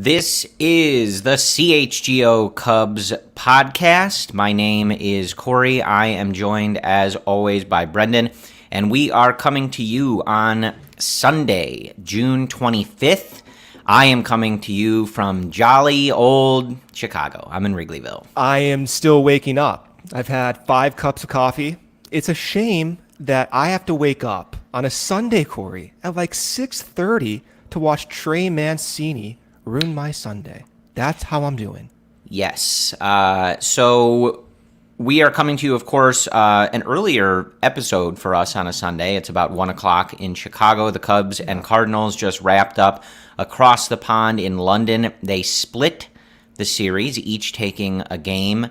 This is the CHGO Cubs Podcast. My name is Corey. I am joined, as always, by Brendan, and we are coming to you on Sunday, June 25th. I am coming to you from jolly old Chicago. I'm in Wrigleyville. I am still waking up. I've had 5 cups of coffee. It's a shame that I have to wake up on a Sunday, Corey, at like 6:30 to watch Trey Mancini ruin my Sunday. That's how I'm doing. Yes. So we are coming to you, of course, an earlier episode for us on a Sunday. It's about 1 o'clock in Chicago. The Cubs and Cardinals just wrapped up across the pond in London. They split the series, each taking a game.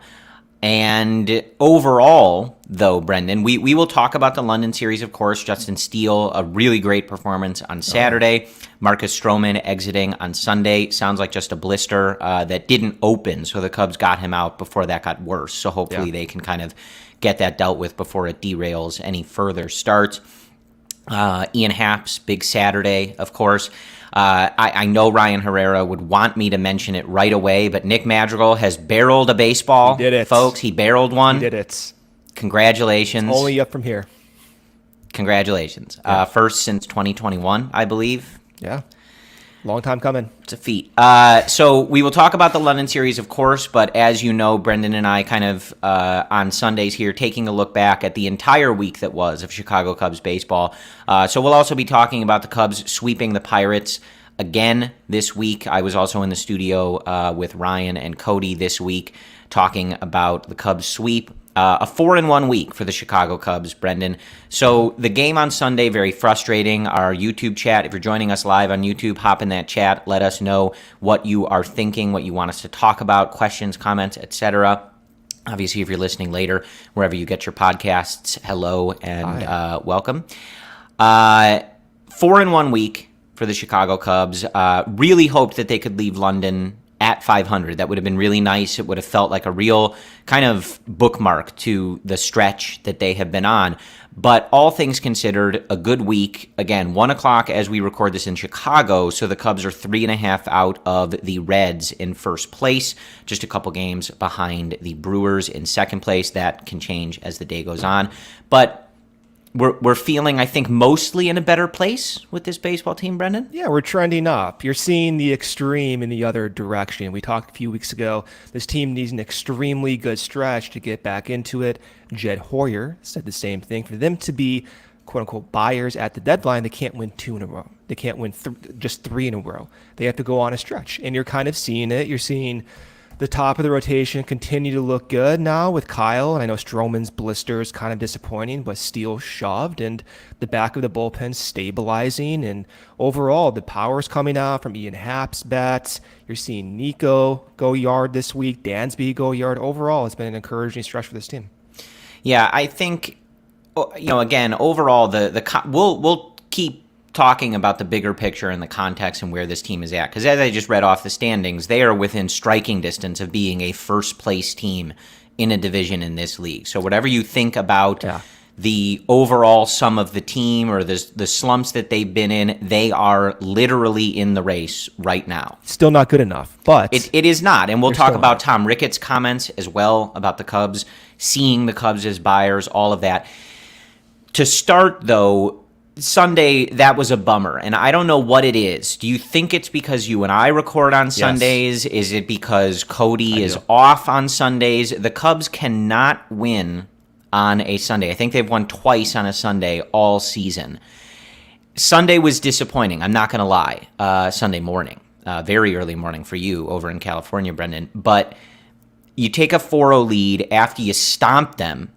And overall, though, Brendan, we will talk about the London series, of course. Justin Steele, a really great performance on Saturday. Marcus Stroman exiting on Sunday. Sounds like just a blister that didn't open, so the Cubs got him out before that got worse. So hopefully they can kind of get that dealt with before it derails any further starts. Ian Happ's big Saturday, of course. I know Ryan Herrera would want me to mention it right away, but Nick Madrigal has barreled a baseball. He did it. Folks. He barreled one. He did it. Congratulations. It's only up from here. Congratulations. Yeah. First since 2021, I believe. Yeah. Long time coming. It's a feat. So we will talk about the London series, of course, but as you know, Brendan and I kind of on Sundays here taking a look back at the entire week that was of Chicago Cubs baseball. So we'll also be talking about the Cubs sweeping the Pirates again this week. I was also in the studio with Ryan and Cody this week talking about the Cubs sweep. A 4-1 week for the Chicago Cubs, Brendan. So the game on Sunday, very frustrating. Our YouTube chat, if you're joining us live on YouTube, hop in that chat. Let us know what you are thinking, what you want us to talk about, questions, comments, etc. Obviously, if you're listening later, wherever you get your podcasts, hello and welcome. 4-1 week for the Chicago Cubs. Really hoped that they could leave London at 500. That would have been really nice. It would have felt like a real kind of bookmark to the stretch that they have been on. But all things considered, a good week. Again, 1 o'clock as we record this in Chicago, so the Cubs are 3.5 out of the Reds in first place, just a couple games behind the Brewers in second place. That can change as the day goes on. But we're feeling, I think, mostly in a better place with this baseball team, Brendan? Yeah, we're trending up. You're seeing the extreme in the other direction. We talked a few weeks ago. This team needs an extremely good stretch to get back into it. Jed Hoyer said the same thing. For them to be, quote-unquote, buyers at the deadline, they can't win 2 in a row. They can't win just 3 in a row. They have to go on a stretch. And you're kind of seeing it. You're seeing the top of the rotation continue to look good now with Kyle, and I know Stroman's blister is kind of disappointing, but Steele shoved, and the back of the bullpen stabilizing, and overall the power's coming out from Ian Happ's bats. You're seeing Nico go yard this week, Dansby go yard. Overall, it's been an encouraging stretch for this team. Yeah, I think, again, overall, we'll keep talking about the bigger picture and the context and where this team is at. Because as I just read off the standings, they are within striking distance of being a first-place team in a division in this league. So whatever you think about the overall sum of the team or the slumps that they've been in, they are literally in the race right now. Still not good enough, but it is not. And we'll talk about Tom Ricketts' comments as well about the Cubs, seeing the Cubs as buyers, all of that. To start, though, Sunday, that was a bummer, and I don't know what it is. Do you think it's because you and I record on Sundays? Yes. Is it because Cody is off on Sundays? The Cubs cannot win on a Sunday. I think they've won twice on a Sunday all season. Sunday was disappointing, I'm not going to lie. Sunday morning, very early morning for you over in California, Brendan. But you take a 4-0 lead after you stomp them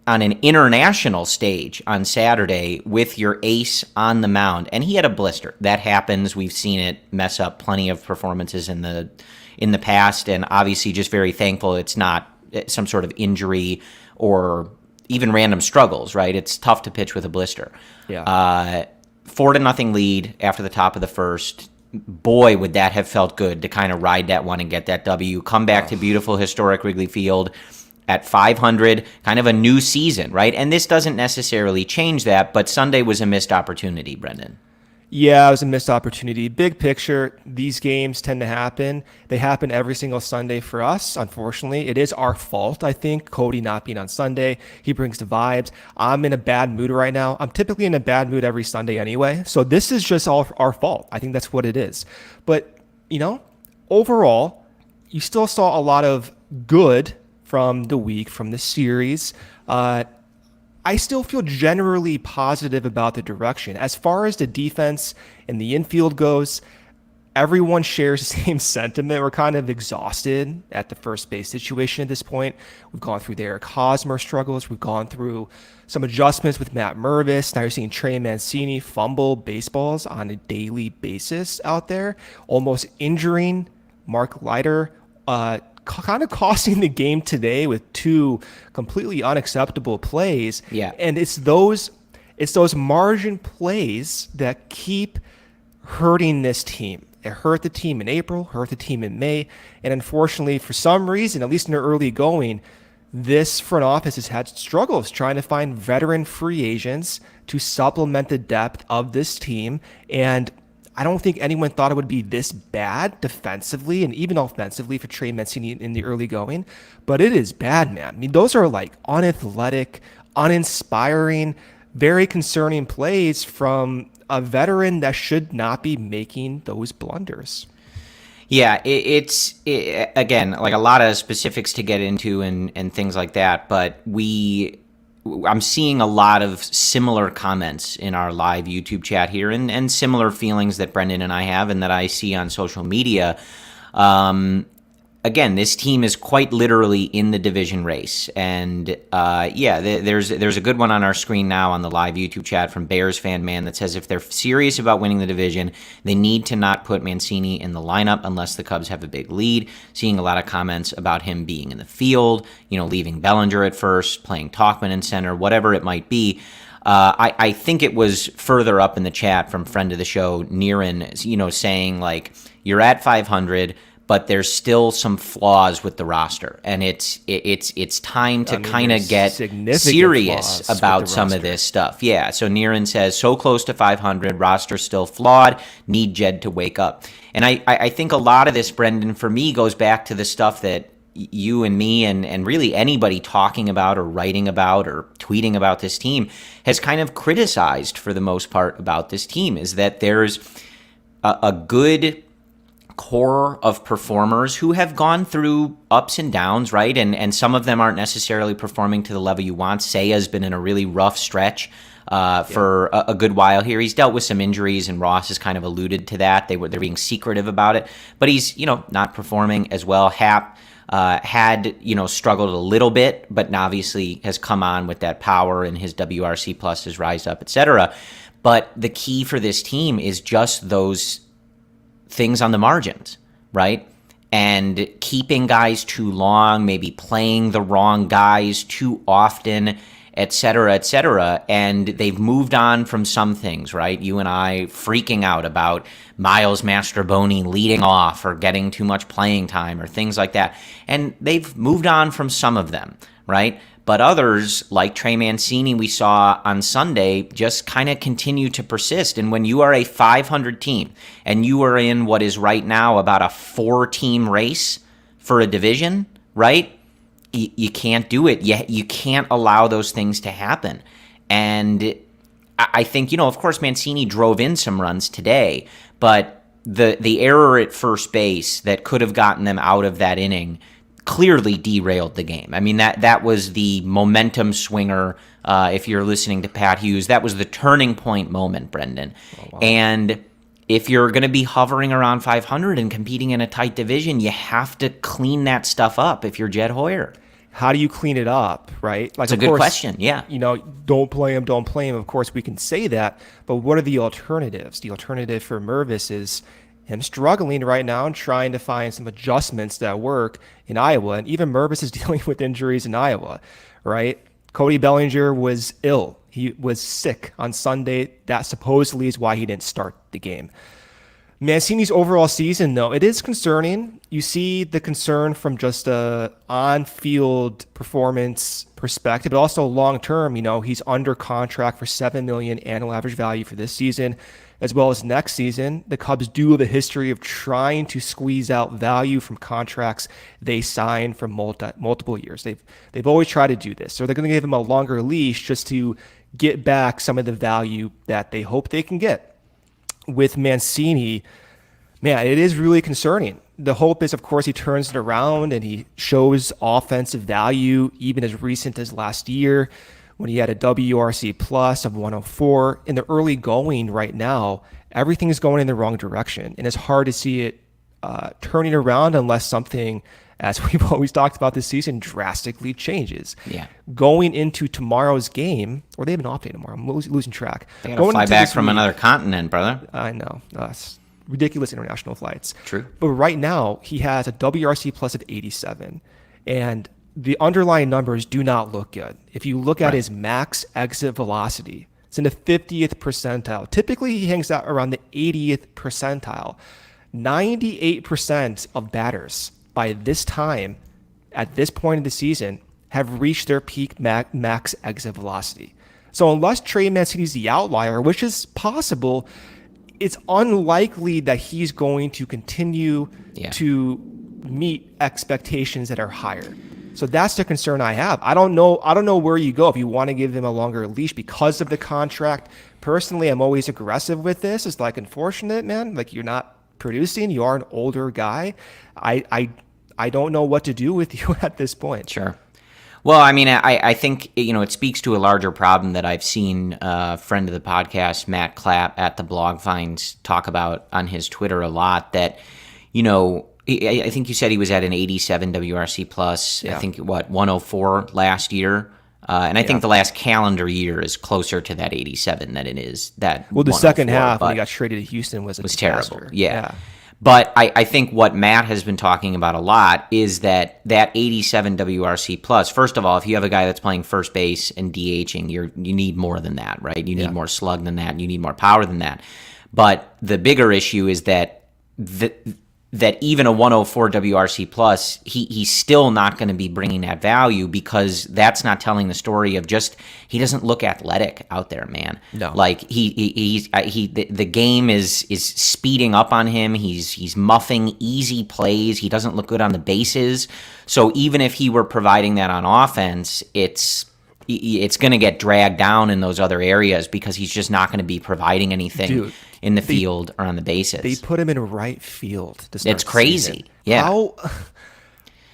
on an international stage on Saturday with your ace on the mound, and he had a blister. That happens. We've seen it mess up plenty of performances in the past, and obviously just very thankful it's not some sort of injury or even random struggles, right? It's tough to pitch with a blister. Yeah. 4-0 lead after the top of the first. Boy, would that have felt good to kind of ride that one and get that W. Come back to beautiful, historic Wrigley Field at 500, kind of a new season, right? And this doesn't necessarily change that, but Sunday was a missed opportunity, Brendan. Yeah, it was a missed opportunity. Big picture, these games tend to happen. They happen every single Sunday for us, unfortunately. It is our fault, I think, Cody not being on Sunday. He brings the vibes. I'm in a bad mood right now. I'm typically in a bad mood every Sunday anyway. So this is just all our fault. I think that's what it is. But, overall, you still saw a lot of good from the week, from the series. I still feel generally positive about the direction. As far as the defense and the infield goes, everyone shares the same sentiment. We're kind of exhausted at the first base situation at this point. We've gone through the Eric Hosmer struggles. We've gone through some adjustments with Matt Mervis. Now you're seeing Trey Mancini fumble baseballs on a daily basis out there, almost injuring Mark Leiter, kind of costing the game today with two completely unacceptable plays. Yeah. And it's those margin plays that keep hurting this team. It hurt the team in April, hurt the team in May, and unfortunately, for some reason, at least in the early going, this front office has had struggles trying to find veteran free agents to supplement the depth of this team. And I don't think anyone thought it would be this bad defensively and even offensively for Trey Mancini in the early going, but it is bad, man. I mean, those are like unathletic, uninspiring, very concerning plays from a veteran that should not be making those blunders. Yeah, it's again, like a lot of specifics to get into and things like that, but I'm seeing a lot of similar comments in our live YouTube chat here and similar feelings that Brendan and I have and that I see on social media. Again, this team is quite literally in the division race. And there's a good one on our screen now on the live YouTube chat from Bears Fan Man that says if they're serious about winning the division, they need to not put Mancini in the lineup unless the Cubs have a big lead. Seeing a lot of comments about him being in the field, leaving Bellinger at first, playing Talkman in center, whatever it might be. I think it was further up in the chat from friend of the show, Niran, saying like, you're at 500, but there's still some flaws with the roster, and it's time to kind of get serious about some of this stuff. Yeah, so Niran says, so close to 500, roster still flawed, need Jed to wake up. And I think a lot of this, Brendan, for me, goes back to the stuff that you and me and really anybody talking about or writing about or tweeting about this team has kind of criticized for the most part about this team, is that there's a good core of performers who have gone through ups and downs, right? And some of them aren't necessarily performing to the level you want. Seya's been in a really rough stretch for a good while here. He's dealt with some injuries, and Ross has kind of alluded to that. They're being secretive about it, but he's not performing as well. Happ had struggled a little bit, but obviously has come on with that power, and his WRC plus has rised up, etc. But the key for this team is just those things on the margins, right? And keeping guys too long, maybe playing the wrong guys too often, et cetera, and they've moved on from some things, right? You and I freaking out about Miles Mastrobuoni leading off or getting too much playing time or things like that. And they've moved on from some of them, right? But others, like Trey Mancini we saw on Sunday, just kind of continue to persist. And when you are a 500 team and you are in what is right now about a 4-team race for a division, right? You can't do it. You can't allow those things to happen. And I think, of course, Mancini drove in some runs today, but the error at first base that could have gotten them out of that inning clearly derailed the game. I mean, that was the momentum swinger. If you're listening to Pat Hughes, that was the turning point moment, Brendan. Oh, wow. And if you're going to be hovering around 500 and competing in a tight division, you have to clean that stuff up if you're Jed Hoyer. How do you clean it up, right? Like, it's a good question, yeah. Don't play him. Of course, we can say that, but what are the alternatives? The alternative for Mervis is him struggling right now and trying to find some adjustments that work in Iowa. And even Mervis is dealing with injuries in Iowa, right? Cody Bellinger was ill. He was sick on Sunday. That supposedly is why he didn't start the game. Mancini's overall season, though, it is concerning. you see the concern from just a on-field performance perspective, but also long-term. He's under contract for $7 million annual average value for this season, as well as next season. The Cubs do have a history of trying to squeeze out value from contracts they sign for multiple years. They've always tried to do this, so they're going to give him a longer leash just to get back some of the value that they hope they can get. With Mancini, man, it is really concerning. The hope is, of course, he turns it around and he shows offensive value even as recent as last year when he had a WRC plus of 104. In the early going right now, everything is going in the wrong direction, and it's hard to see it turning around unless something, as we've always talked about this season, drastically changes. Yeah. Going into tomorrow's game, or they have an off day tomorrow. I'm losing track. They got to fly back from another continent, brother. I know. It's ridiculous international flights. True. But right now, he has a WRC plus of 87, and the underlying numbers do not look good. If you look at his max exit velocity, it's in the 50th percentile. Typically, he hangs out around the 80th percentile. 98% of batters by this time, at this point in the season, have reached their peak max exit velocity. So unless Trey Mancini is the outlier, which is possible, it's unlikely that he's going to continue to meet expectations that are higher. So that's the concern I have. I don't know where you go if you want to give him a longer leash because of the contract. Personally, I'm always aggressive with this. It's like, unfortunate, man. Like, you're not producing. You are an older guy. I don't know what to do with you at this point. Sure. Well, I mean, I think, it speaks to a larger problem that I've seen a friend of the podcast, Matt Clapp, at the Blog Finds talk about on his Twitter a lot, that, I think you said he was at an 87 WRC plus, I think, 104 last year. And I think the last calendar year is closer to that 87 than it is that. Well, the second half when he got traded to Houston was terrible. Yeah. But I think what Matt has been talking about a lot is that 87 WRC plus, first of all, if you have a guy that's playing first base and DHing, you need more than that, right? You need more slug than that. You need more power than that. But the bigger issue is that even a 104 WRC plus, he's still not going to be bringing that value, because that's not telling the story of just, he doesn't look athletic out there, man. No. Like the game is speeding up on him. He's muffing easy plays. He doesn't look good on the bases. So even if he were providing that on offense, it's going to get dragged down in those other areas because he's just not going to be providing anything in the field or on the bases. They put him in right field to start. It's crazy. Season. Yeah.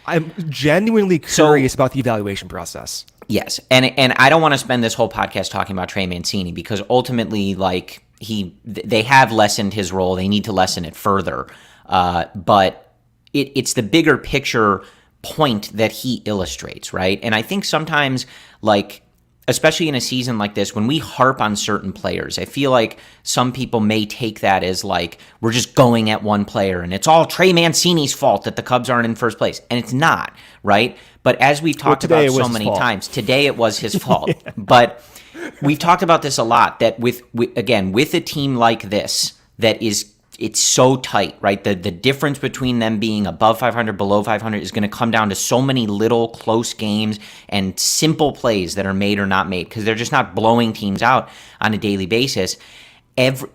I'm genuinely curious about the evaluation process. Yes. And I don't want to spend this whole podcast talking about Trey Mancini, because ultimately, like, they have lessened his role. They need to lessen it further. But it's the bigger picture point that he illustrates, right? And I think sometimes, like, especially in a season like this, when we harp on certain players, I feel like some people may take that as like, we're just going at one player and it's all Trey Mancini's fault that the Cubs aren't in first place. And it's not, right? But as we've talked about so many times, today it was his fault. Yeah. But we've talked about this a lot, that with a team like this, it's so tight, right? The difference between them being above 500, below 500 is going to come down to so many little close games and simple plays that are made or not made, because they're just not blowing teams out on a daily basis.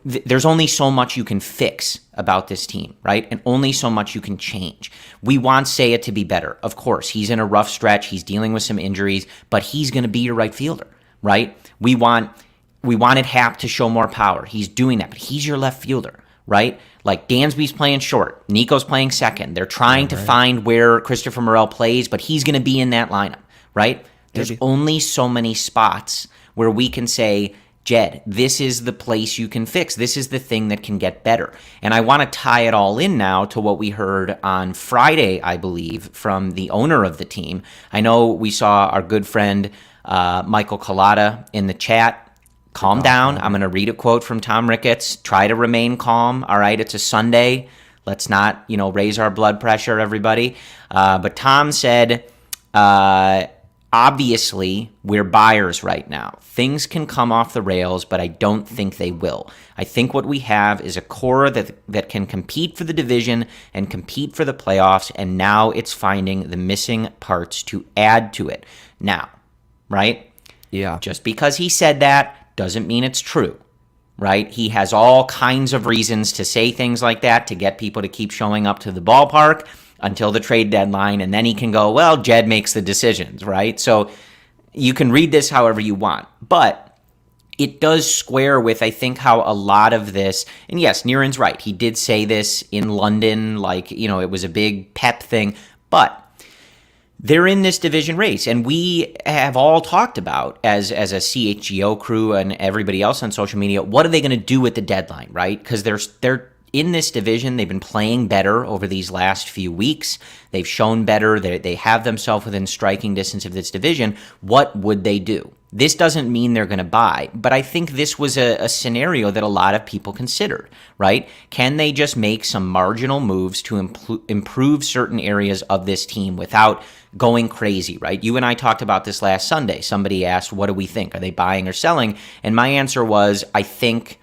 There's only so much you can fix about this team, right? And only so much you can change. We want Seiya to be better. Of course, he's in a rough stretch. He's dealing with some injuries, but he's going to be your right fielder, right? We wanted Happ to show more power. He's doing that, but he's your left fielder, right? Like, Dansby's playing short. Nico's playing second. They're trying to find where Christopher Morel plays, but he's going to be in that lineup, right? There's only so many spots where we can say, Jed, this is the place you can fix. This is the thing that can get better. And I want to tie it all in now to what we heard on Friday, I believe, from the owner of the team. I know we saw our good friend Michael Collada in the chat. Calm down. I'm going to read a quote from Tom Ricketts. Try to remain calm. All right, it's a Sunday. Let's not, raise our blood pressure, everybody. But Tom said, Obviously, we're buyers right now. Things can come off the rails, but I don't think they will. I think what we have is a core that can compete for the division and compete for the playoffs, and now it's finding the missing parts to add to it. Now, right? Yeah. Just because he said that doesn't mean it's true, right? He has all kinds of reasons to say things like that to get people to keep showing up to the ballpark until the trade deadline, and then he can go, well, Jed makes the decisions, right? So you can read this however you want, but it does square with, I think, how a lot of this, and yes, Niren's right. He did say this in London, like, it was a big pep thing, but they're in this division race, and we have all talked about as a CHGO crew and everybody else on social media, what are they going to do at the deadline, right? Because they're in this division. They've been playing better over these last few weeks. They've shown better. They have themselves within striking distance of this division. What would they do? This doesn't mean they're going to buy, but I think this was a scenario that a lot of people considered, right? Can they just make some marginal moves to improve certain areas of this team without going crazy, right? You and I talked about this last Sunday. Somebody asked, what do we think? Are they buying or selling? And my answer was, I think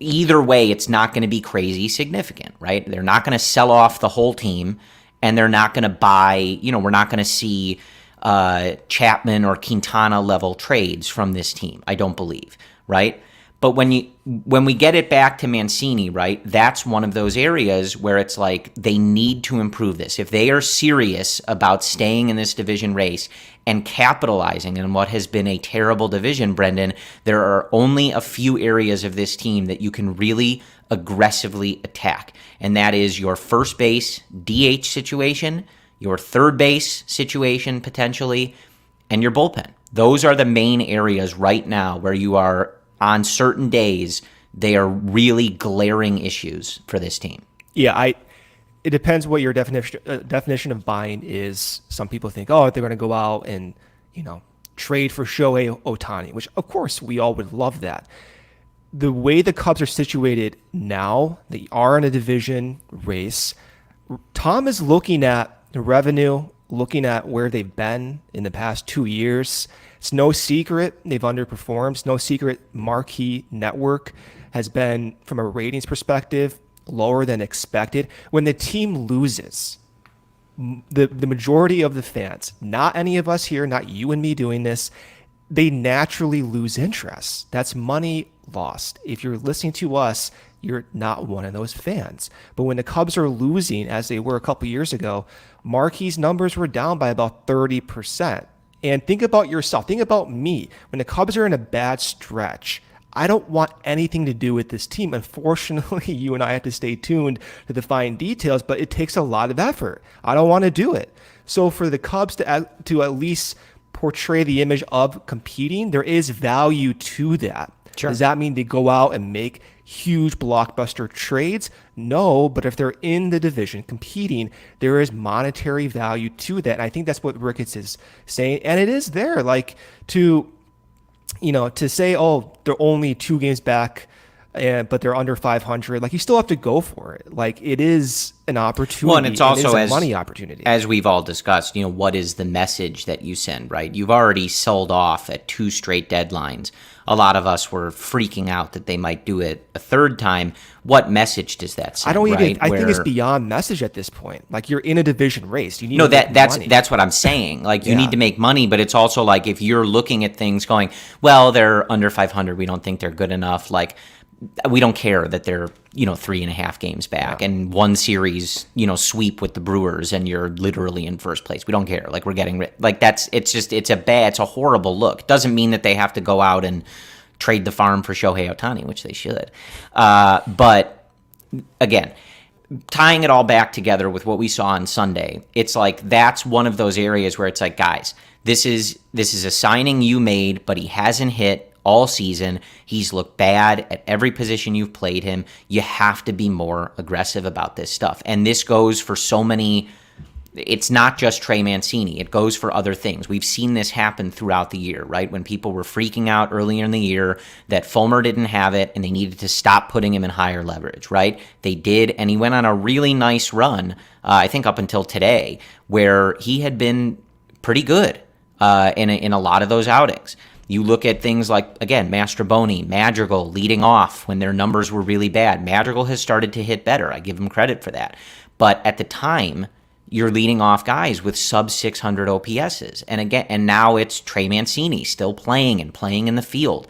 either way, it's not going to be crazy significant, right? They're not going to sell off the whole team, and they're not going to buy, we're not going to see Chapman or Quintana level trades from this team, I don't believe, right? But when we get it back to Mancini, right, that's one of those areas where it's like they need to improve this. If they are serious about staying in this division race and capitalizing on what has been a terrible division, Brendan, there are only a few areas of this team that you can really aggressively attack. And that is your first base DH situation, your third base situation potentially, and your bullpen. Those are the main areas right now where you are, on certain days, they are really glaring issues for this team. Yeah, it depends what your definition of buying is. Some people think, they're going to go out and, trade for Shohei Ohtani, which of course we all would love that. The way the Cubs are situated now, they are in a division race. Tom is looking at the revenue, looking at where they've been in the past 2 years. It's no secret they've underperformed. It's no secret Marquee Network has been, from a ratings perspective, lower than expected. When the team loses, the majority of the fans, not any of us here, not you and me doing this, they naturally lose interest. That's money lost. If you're listening to us, you're not one of those fans. But when the Cubs are losing, as they were a couple years ago, Marquee's numbers were down by about 30%. And think about yourself. Think about me. When the Cubs are in a bad stretch, I don't want anything to do with this team. Unfortunately, you and I have to stay tuned to the fine details, but it takes a lot of effort. I don't want to do it. So for the Cubs to at least portray the image of competing, there is value to that. Sure. Does that mean they go out and make huge blockbuster trades? No, but if they're in the division competing, there is monetary value to that. And I think that's what Ricketts is saying. And it is there, like, to say, they're only 2 games back, but they're under 500. Like, you still have to go for it. Like, it is an opportunity. Well, and it's also a money opportunity. As we've all discussed, what is the message that you send, right? You've already sold off at 2 straight deadlines. A lot of us were freaking out that they might do it a third time. What message does that send? I think it's beyond message at this point. Like, you're in a division race. You need to make money. That's what I'm saying. Like, you need to make money, but it's also like, if you're looking at things going, well, they're under 500, we don't think they're good enough. Like, we don't care that they're 3.5 games back and one series sweep with the Brewers and you're literally in first place. We don't care. Like, we're getting like, it's a horrible look. Doesn't mean that they have to go out and trade the farm for Shohei Ohtani, which they should. But again, tying it all back together with what we saw on Sunday, it's like, that's one of those areas where it's like, guys, this is a signing you made, but he hasn't hit all season. He's looked bad at every position you've played him. You have to be more aggressive about this stuff. And this goes for so many. It's not just Trey Mancini. It goes for other things. We've seen this happen throughout the year, right? When people were freaking out earlier in the year that Fulmer didn't have it and they needed to stop putting him in higher leverage, right? They did, and he went on a really nice run, I think up until today, where he had been pretty good. in a lot of those outings. You look at things like, again, Mastroboni, Madrigal leading off when their numbers were really bad. Madrigal has started to hit better. I give him credit for that. But at the time, you're leading off guys with sub 600 OPSs. And now it's Trey Mancini still playing in the field.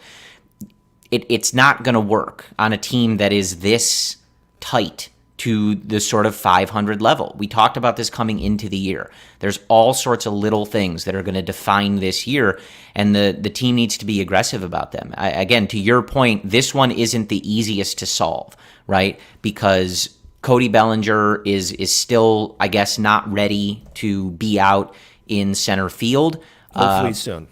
It's not going to work on a team that is this tight to the sort of 500 level. We talked about this coming into the year. There's all sorts of little things that are going to define this year, and the team needs to be aggressive about them. Again, to your point, this one isn't the easiest to solve, right? Because Cody Bellinger is still, I guess, not ready to be out in center field. Hopefully soon.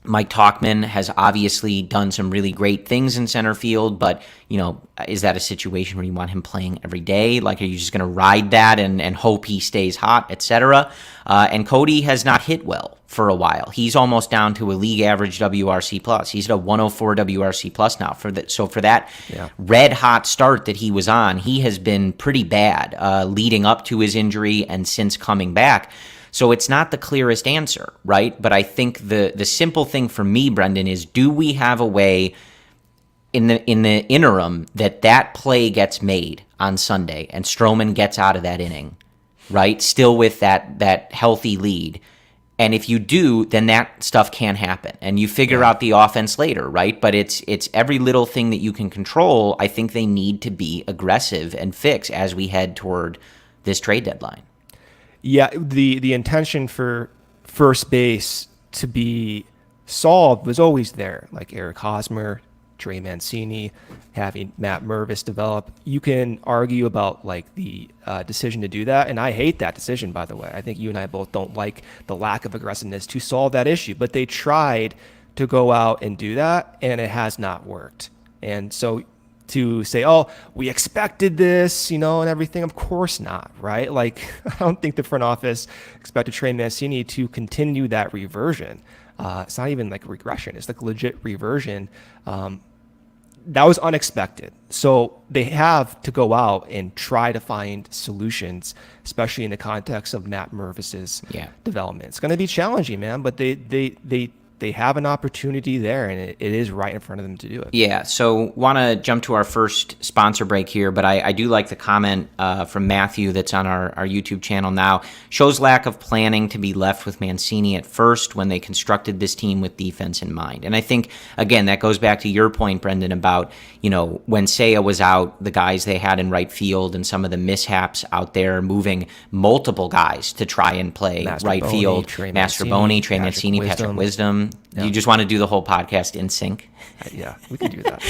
Mike Tauchman has obviously done some really great things in center field, but, is that a situation where you want him playing every day? Like, are you just going to ride that and hope he stays hot, etc.? And Cody has not hit well for a while. He's almost down to a league average WRC plus. He's at a 104 WRC plus now. So for that red hot start that he was on, he has been pretty bad leading up to his injury and since coming back. So it's not the clearest answer, right? But I think the simple thing for me, Brendan, is do we have a way in the interim that play gets made on Sunday and Stroman gets out of that inning, right? Still with that healthy lead. And if you do, then that stuff can happen. And you figure out the offense later, right? But it's every little thing that you can control. I think they need to be aggressive and fix as we head toward this trade deadline. Yeah, the intention for first base to be solved was always there, like Eric Hosmer, Trey Mancini, having Matt Mervis develop. You can argue about like the decision to do that, and I hate that decision, by the way. I think you and I both don't like the lack of aggressiveness to solve that issue, but they tried to go out and do that, and it has not worked. And so to say, oh, we expected this, and everything. Of course not, right? Like, I don't think the front office expected Trey Mancini to continue that reversion. It's not even like regression. It's like legit reversion. That was unexpected. So they have to go out and try to find solutions, especially in the context of Matt Mervis's development. It's going to be challenging, man, but they have an opportunity there, and it is right in front of them to do it. Yeah, so want to jump to our first sponsor break here, but I do like the comment from Matthew that's on our YouTube channel now. Shows lack of planning to be left with Mancini at first when they constructed this team with defense in mind. And I think, again, that goes back to your point, Brendan, about, when Seiya was out, the guys they had in right field and some of the mishaps out there moving multiple guys to try and play right field. Mastroboni, Trey Mancini, Patrick Wisdom. Yeah. You just want to do the whole podcast in sync? Yeah, we can do that.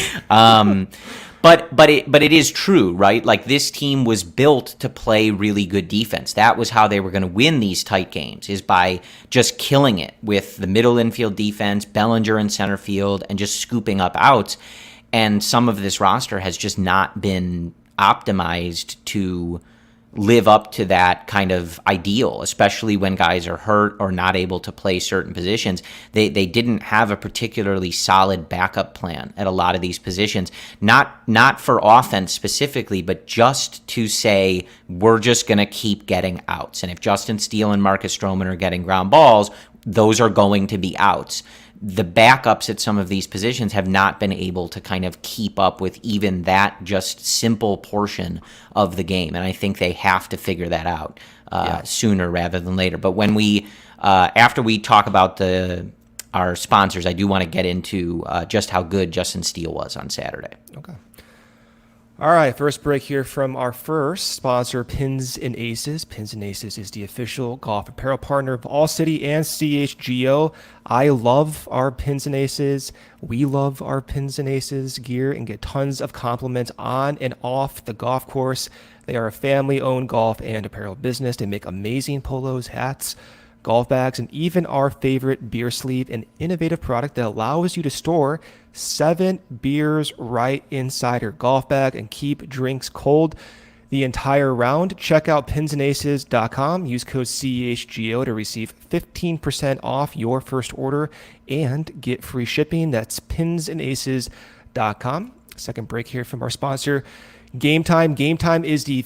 But it is true, right? Like, this team was built to play really good defense. That was how they were going to win these tight games, is by just killing it with the middle infield defense, Bellinger in center field, and just scooping up outs. And some of this roster has just not been optimized to live up to that kind of ideal, especially when guys are hurt or not able to play certain positions. They didn't have a particularly solid backup plan at a lot of these positions, not for offense specifically, but just to say, we're just going to keep getting outs. And if Justin Steele and Marcus Stroman are getting ground balls, those are going to be outs. The backups at some of these positions have not been able to kind of keep up with even that just simple portion of the game. And I think they have to figure that out sooner rather than later. But when we, after we talk about our sponsors, I do want to get into just how good Justin Steele was on Saturday. Okay. All right, first break here from our first sponsor, Pins and Aces. Pins and Aces is the official golf apparel partner of ALLCITY and CHGO. I love our Pins and Aces. We love our Pins and Aces gear and get tons of compliments on and off the golf course. They are a family-owned golf and apparel business. They make amazing polos, hats, golf bags, and even our favorite beer sleeve, an innovative product that allows you to store 7 beers right inside your golf bag and keep drinks cold the entire round. Check out pinsandaces.com. Use code CHGO to receive 15% off your first order and get free shipping. That's pinsandaces.com. Second break here from our sponsor. Game Time is the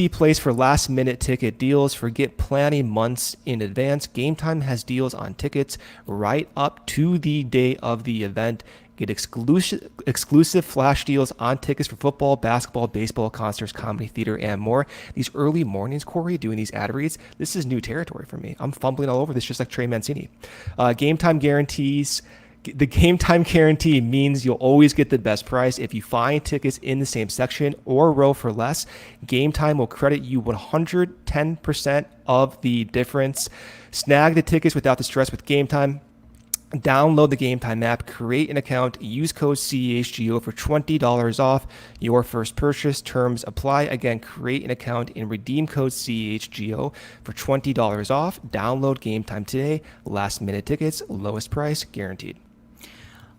place for last minute ticket deals. Forget planning months in advance. Game Time has deals on tickets right up to the day of the event. Get exclusive flash deals on tickets for football, basketball, baseball, concerts, comedy, theater, and more. These early mornings, Corey, doing these ad reads, this is new territory for me. I'm fumbling all over this just like Trey Mancini. Game Time guarantees. The Game Time guarantee means you'll always get the best price. If you find tickets in the same section or row for less, Game Time will credit you 110% of the difference. Snag the tickets without the stress with Game Time. Download the Game Time app, create an account, use code CHGO for $20 off your first purchase. Terms apply. Again, create an account and redeem code CHGO for $20 off. Download Game Time today. Last minute tickets, lowest price guaranteed.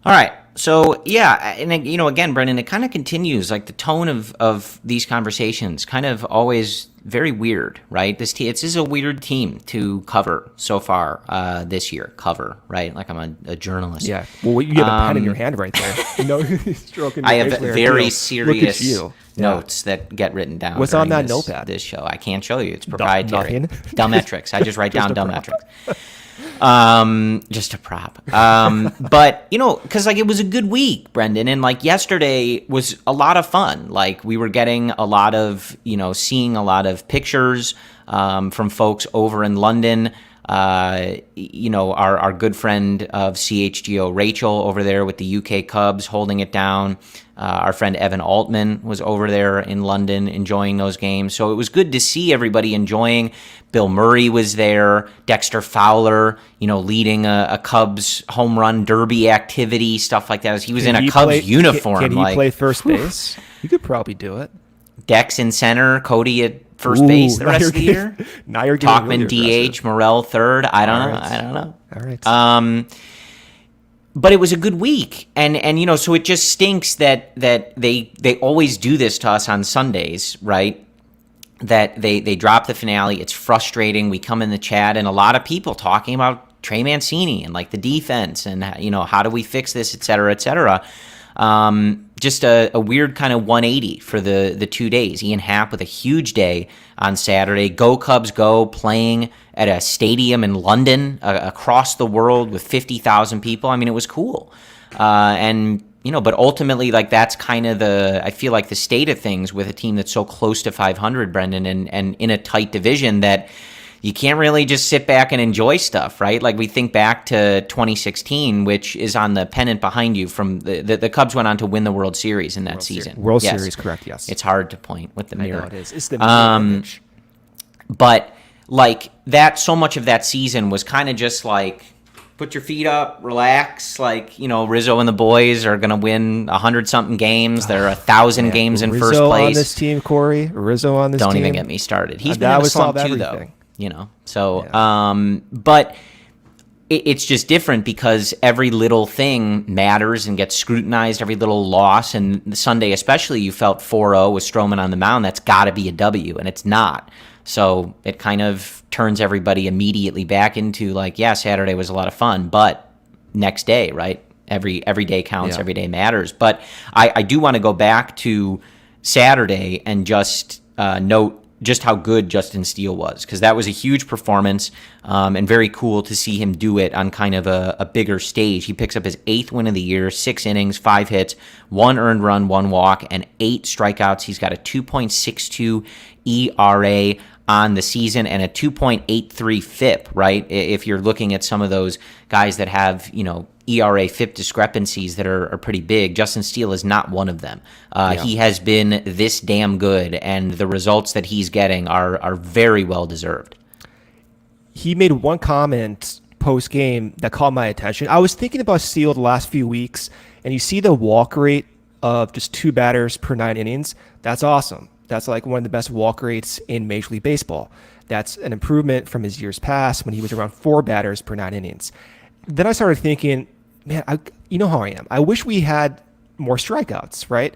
All right. So, yeah, and again, Brendan, it kind of continues, like the tone of these conversations kind of always very weird, right? This is a weird team to cover so far this year. Cover, right? Like I'm a journalist. Yeah. Well, you have a pen in your hand right there. Stroking. I have very serious notes that get written down. What's on that notepad? This show, I can't show you. It's proprietary. Nothing. Dummetrics. I just write down dummetrics. Just a prop. But because like it was a good week, Brendan, and like yesterday was a lot of fun. Like we were getting a lot of, seeing a lot of pictures from folks over in London. Our good friend of CHGO, Rachel, over there with the UK Cubs holding it down. Our friend Evan Altman was over there in London enjoying those games. So it was good to see everybody enjoying. Bill Murray was there. Dexter Fowler, leading a Cubs home run derby activity, stuff like that. He was in a Cubs uniform. Can he play first base? He could probably do it. Dex in center, Cody at first base the rest of the year. Now you're getting Talkman really DH, Morel third. I don't know. All right. But it was a good week, and so it just stinks that they always do this to us on Sundays, right? That they drop the finale. It's frustrating. We come in the chat, and a lot of people talking about Trey Mancini and like the defense, and how do we fix this, et cetera, et cetera. Just a weird kind of 180 for the 2 days. Ian Happ with a huge day on Saturday. Go Cubs Go, playing at a stadium in London across the world with 50,000 people. I mean, it was cool. But ultimately, like that's kind of I feel like the state of things with a team that's so close to 500, Brendan, and in a tight division that you can't really just sit back and enjoy stuff, right? Like we think back to 2016, which is on the pennant behind you from the Cubs went on to win the World Series in that season. World Series, correct, yes. It's hard to point with the mirror. I know it is. It's the mirror image. But like that, so much of that season was kind of just like, put your feet up, relax. Like, Rizzo and the boys are going to win 100-something games. There are 1,000 games in first place. Rizzo on this team, Corey. Rizzo on this team. Don't even get me started. He's been in a slump too, though. But it's just different because every little thing matters and gets scrutinized, every little loss. And Sunday especially, you felt 4-0 with Stroman on the mound. That's got to be a W, and it's not. So it kind of turns everybody immediately back into like, yeah, Saturday was a lot of fun, but next day, right? Every day counts, every day matters. But I do want to go back to Saturday and just note just how good Justin Steele was, because that was a huge performance and very cool to see him do it on kind of a bigger stage. He picks up his 8th win of the year, 6 innings, 5 hits, 1 earned run, 1 walk, and 8 strikeouts. He's got a 2.62 ERA on the season and a 2.83 FIP, right? If you're looking at some of those guys that have, ERA FIP discrepancies that are pretty big, Justin Steele is not one of them. He has been this damn good, and the results that he's getting are very well deserved. He made one comment post-game that caught my attention. I was thinking about Steele the last few weeks, and you see the walk rate of just 2 batters per 9 innings. That's awesome. That's like one of the best walk rates in Major League Baseball. That's an improvement from his years past when he was around 4 batters per 9 innings. Then I started thinking, man, you know how I am. I wish we had more strikeouts, right?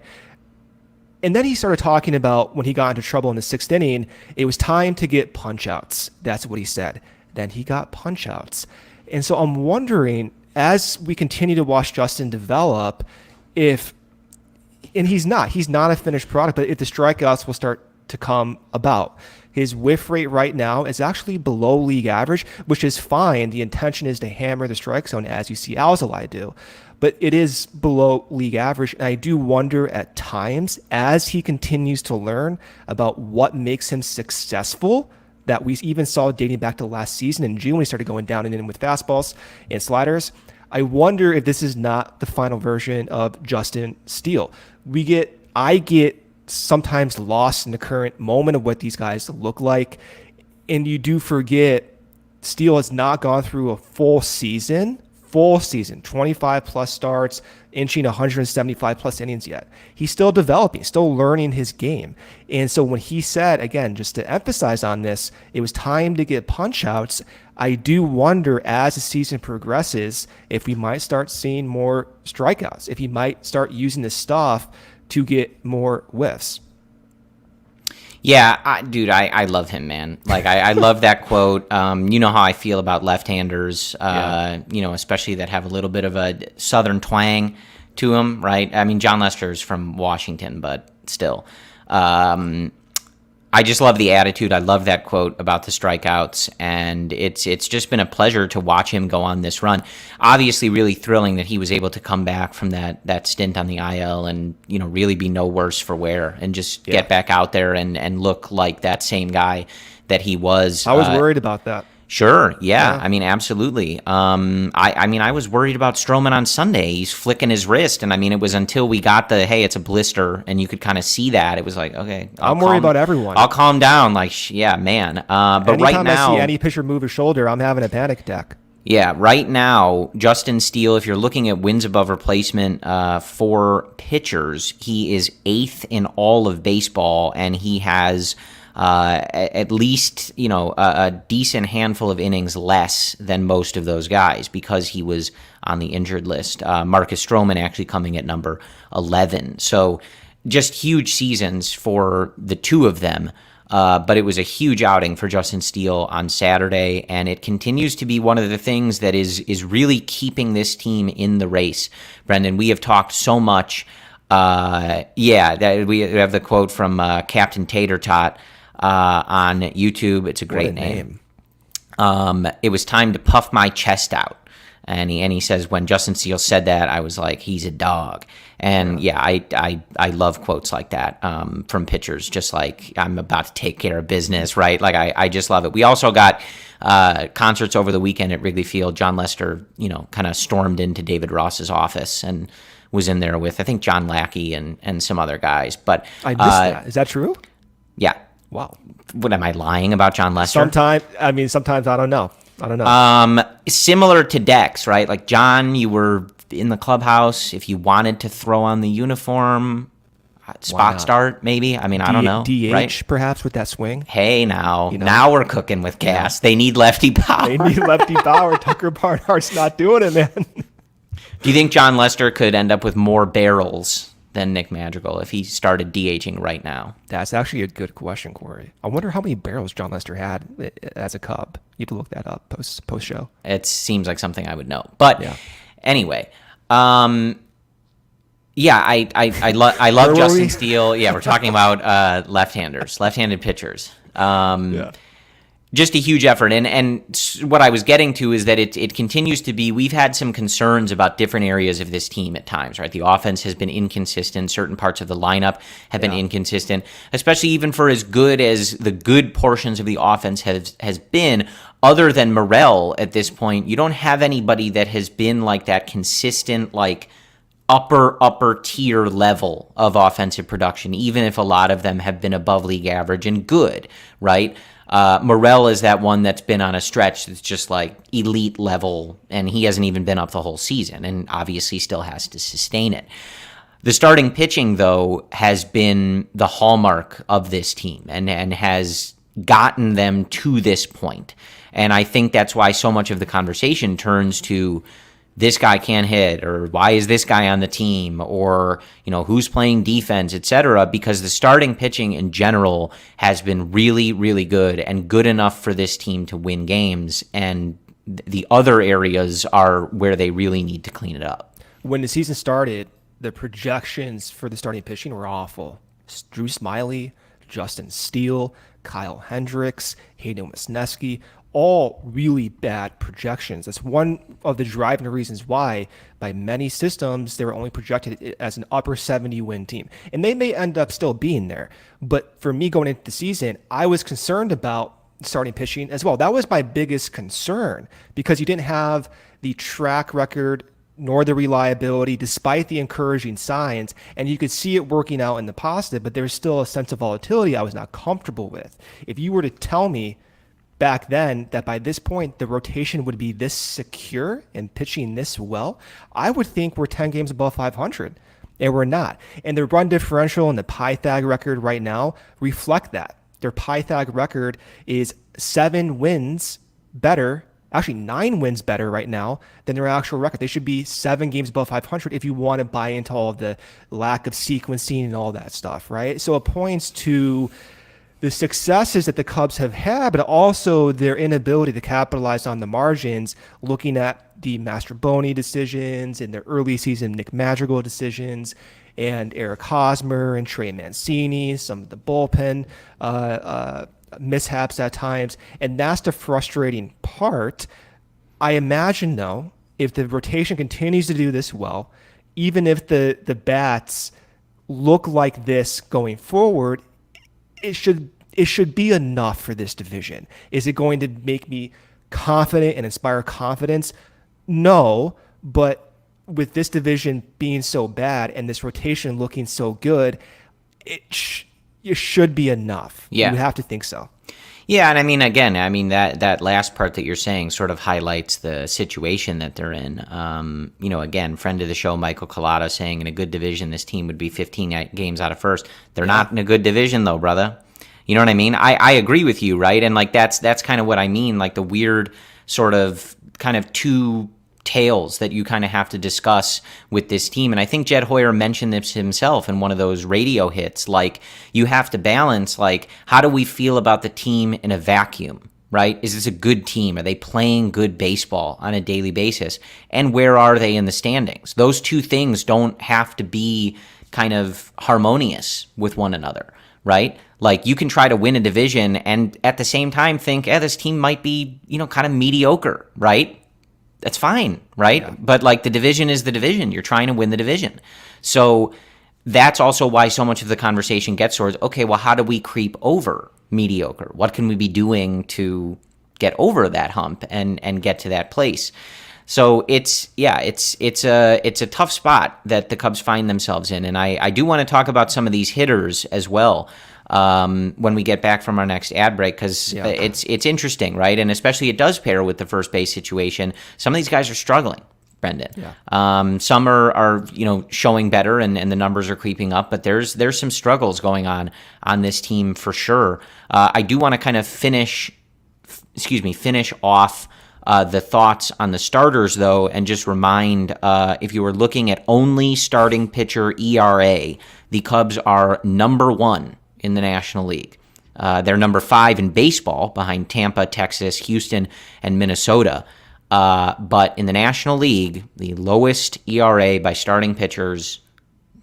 And then he started talking about when he got into trouble in the 6th inning, it was time to get punch-outs. That's what he said. Then he got punch-outs. And so I'm wondering, as we continue to watch Justin develop, if And he's not a finished product, but if the strikeouts will start to come about. His whiff rate right now is actually below league average, which is fine. The intention is to hammer the strike zone, as you see ALLCITY do, but it is below league average. And I do wonder at times, as he continues to learn about what makes him successful, that we even saw dating back to last season in June when he started going down and in with fastballs and sliders. I wonder if this is not the final version of Justin Steele. I get sometimes lost in the current moment of what these guys look like. And you do forget Steele has not gone through a full season, 25 plus starts, inching 175 plus innings yet. He's still developing, still learning his game. And so when he said, again, just to emphasize on this, it was time to get punch outs, I do wonder as the season progresses if we might start seeing more strikeouts, if he might start using this stuff to get more whiffs. Yeah, I love him, man. Like, I love that quote. You know how I feel about left-handers, especially that have a little bit of a southern twang to them, right? I mean, John Lester's from Washington, but still. I just love the attitude. I love that quote about the strikeouts, and it's just been a pleasure to watch him go on this run. Obviously, really thrilling that he was able to come back from that stint on the IL and really be no worse for wear and just get back out there and look like that same guy that he was. I was worried about that. Sure, yeah. I mean, absolutely. I was worried about Stroman on Sunday. He's flicking his wrist, and it was until we got it's a blister, and you could kind of see that. It was like, okay, I'm worried about everyone. I'll calm down. Like, yeah, man. But anytime right now, I see any pitcher move his shoulder, I'm having a panic attack. Yeah, right now, Justin Steele, if you're looking at wins above replacement for pitchers, he is 8th in all of baseball, and he has at least a decent handful of innings less than most of those guys because he was on the injured list. Marcus Stroman actually coming at number 11. So just huge seasons for the two of them. But it was a huge outing for Justin Steele on Saturday, and it continues to be one of the things that is really keeping this team in the race. Brendan, we have talked so much. That we have the quote from Captain Tater Tot on YouTube. It's a great name. It was time to puff my chest out. And he says, when Justin Steele said that, I was like, he's a dog. And I love quotes like that from pitchers, just like, I'm about to take care of business, right? Like, I just love it. We also got concerts over the weekend at Wrigley Field. John Lester, kind of stormed into David Ross's office and was in there with, I think, John Lackey and some other guys. But I missed that. Is that true? Yeah. Wow. What, am I lying about John Lester? Sometimes I don't know. Similar to Dex, right? Like, John, you were in the clubhouse. If you wanted to throw on the uniform, spot start, maybe. I don't know. DH, right? Perhaps, with that swing. Hey, now we're cooking with gas. Yeah. They need lefty power. Tucker Barnhart's not doing it, man. Do you think John Lester could end up with more barrels than Nick Madrigal if he started DHing right now? That's actually a good question, Corey. I wonder how many barrels John Lester had as a Cub. You have to look that up post show. It seems like something I would know. But anyway, I love Justin Steele. Yeah, we're talking about left-handed pitchers. Just a huge effort. And what I was getting to is that it continues to be, we've had some concerns about different areas of this team at times, right? The offense has been inconsistent. Certain parts of the lineup have been inconsistent, especially even for as good as the good portions of the offense has been. Other than Morel at this point, you don't have anybody that has been like that consistent, like upper tier level of offensive production, even if a lot of them have been above league average and good, right? Morel is that one that's been on a stretch that's just like elite level, and he hasn't even been up the whole season, and obviously still has to sustain it. The starting pitching, though, has been the hallmark of this team and has gotten them to this point. And I think that's why so much of the conversation turns to this guy can't hit, or why is this guy on the team, or who's playing defense, etc. Because the starting pitching in general has been really, really good and good enough for this team to win games, and the other areas are where they really need to clean it up. When the season started, the projections for the starting pitching were awful. Drew Smiley, Justin Steele, Kyle Hendricks, Hayden Wesneski, all really bad projections. That's one of the driving reasons why, by many systems, they were only projected as an upper 70 win team. And they may end up still being there. But for me going into the season, I was concerned about starting pitching as well. That was my biggest concern because you didn't have the track record nor the reliability, despite the encouraging signs. And you could see it working out in the positive, but there's still a sense of volatility I was not comfortable with. If you were to tell me back then that by this point the rotation would be this secure and pitching this well, I would think we're 10 games above 500, and we're not. And the run differential and the Pythag record right now reflect that. Their Pythag record is 7 wins better, actually 9 wins better right now than their actual record. They should be 7 games above 500 if you want to buy into all of the lack of sequencing and all that stuff, right? So it points to the successes that the Cubs have had, but also their inability to capitalize on the margins, looking at the Mastroboni decisions and their early season Nick Madrigal decisions and Eric Hosmer and Trey Mancini, some of the bullpen mishaps at times. And that's the frustrating part. I imagine, though, if the rotation continues to do this well, even if the bats look like this going forward, it should be enough for this division. Is it going to make me confident and inspire confidence? No, but with this division being so bad and this rotation looking so good, it should be enough. Yeah. You have to think so. Yeah, and I mean, again, that last part that you're saying sort of highlights the situation that they're in. Again, friend of the show, Michael Collada, saying in a good division, this team would be 15 games out of first. They're not in a good division, though, brother. You know what I mean? I agree with you, right? And like that's kind of what I mean, like the weird sort of kind of two tales that you kind of have to discuss with this team. And I think Jed Hoyer mentioned this himself in one of those radio hits. Like, you have to balance, like, how do we feel about the team in a vacuum, right? Is this a good team? Are they playing good baseball on a daily basis? And where are they in the standings? Those two things don't have to be kind of harmonious with one another, right? Like, you can try to win a division and at the same time think, this team might be, kind of mediocre, right? That's fine, right? Yeah. But like, the division is the division. You're trying to win the division. So that's also why so much of the conversation gets towards, okay, well, how do we creep over mediocre? What can we be doing to get over that hump and get to that place? So it's a tough spot that the Cubs find themselves in. And I do want to talk about some of these hitters as well when we get back from our next ad break, because it's interesting, right? And especially it does pair with the first base situation. Some of these guys are struggling, Brendan. Yeah. Some are showing better and the numbers are creeping up, but there's some struggles going on this team for sure. I do want to kind of finish off the thoughts on the starters, though, and just remind, if you were looking at only starting pitcher ERA, the Cubs are number 1 in the National League. They're number 5 in baseball behind Tampa, Texas, Houston, and Minnesota. But in the National League, the lowest ERA by starting pitchers,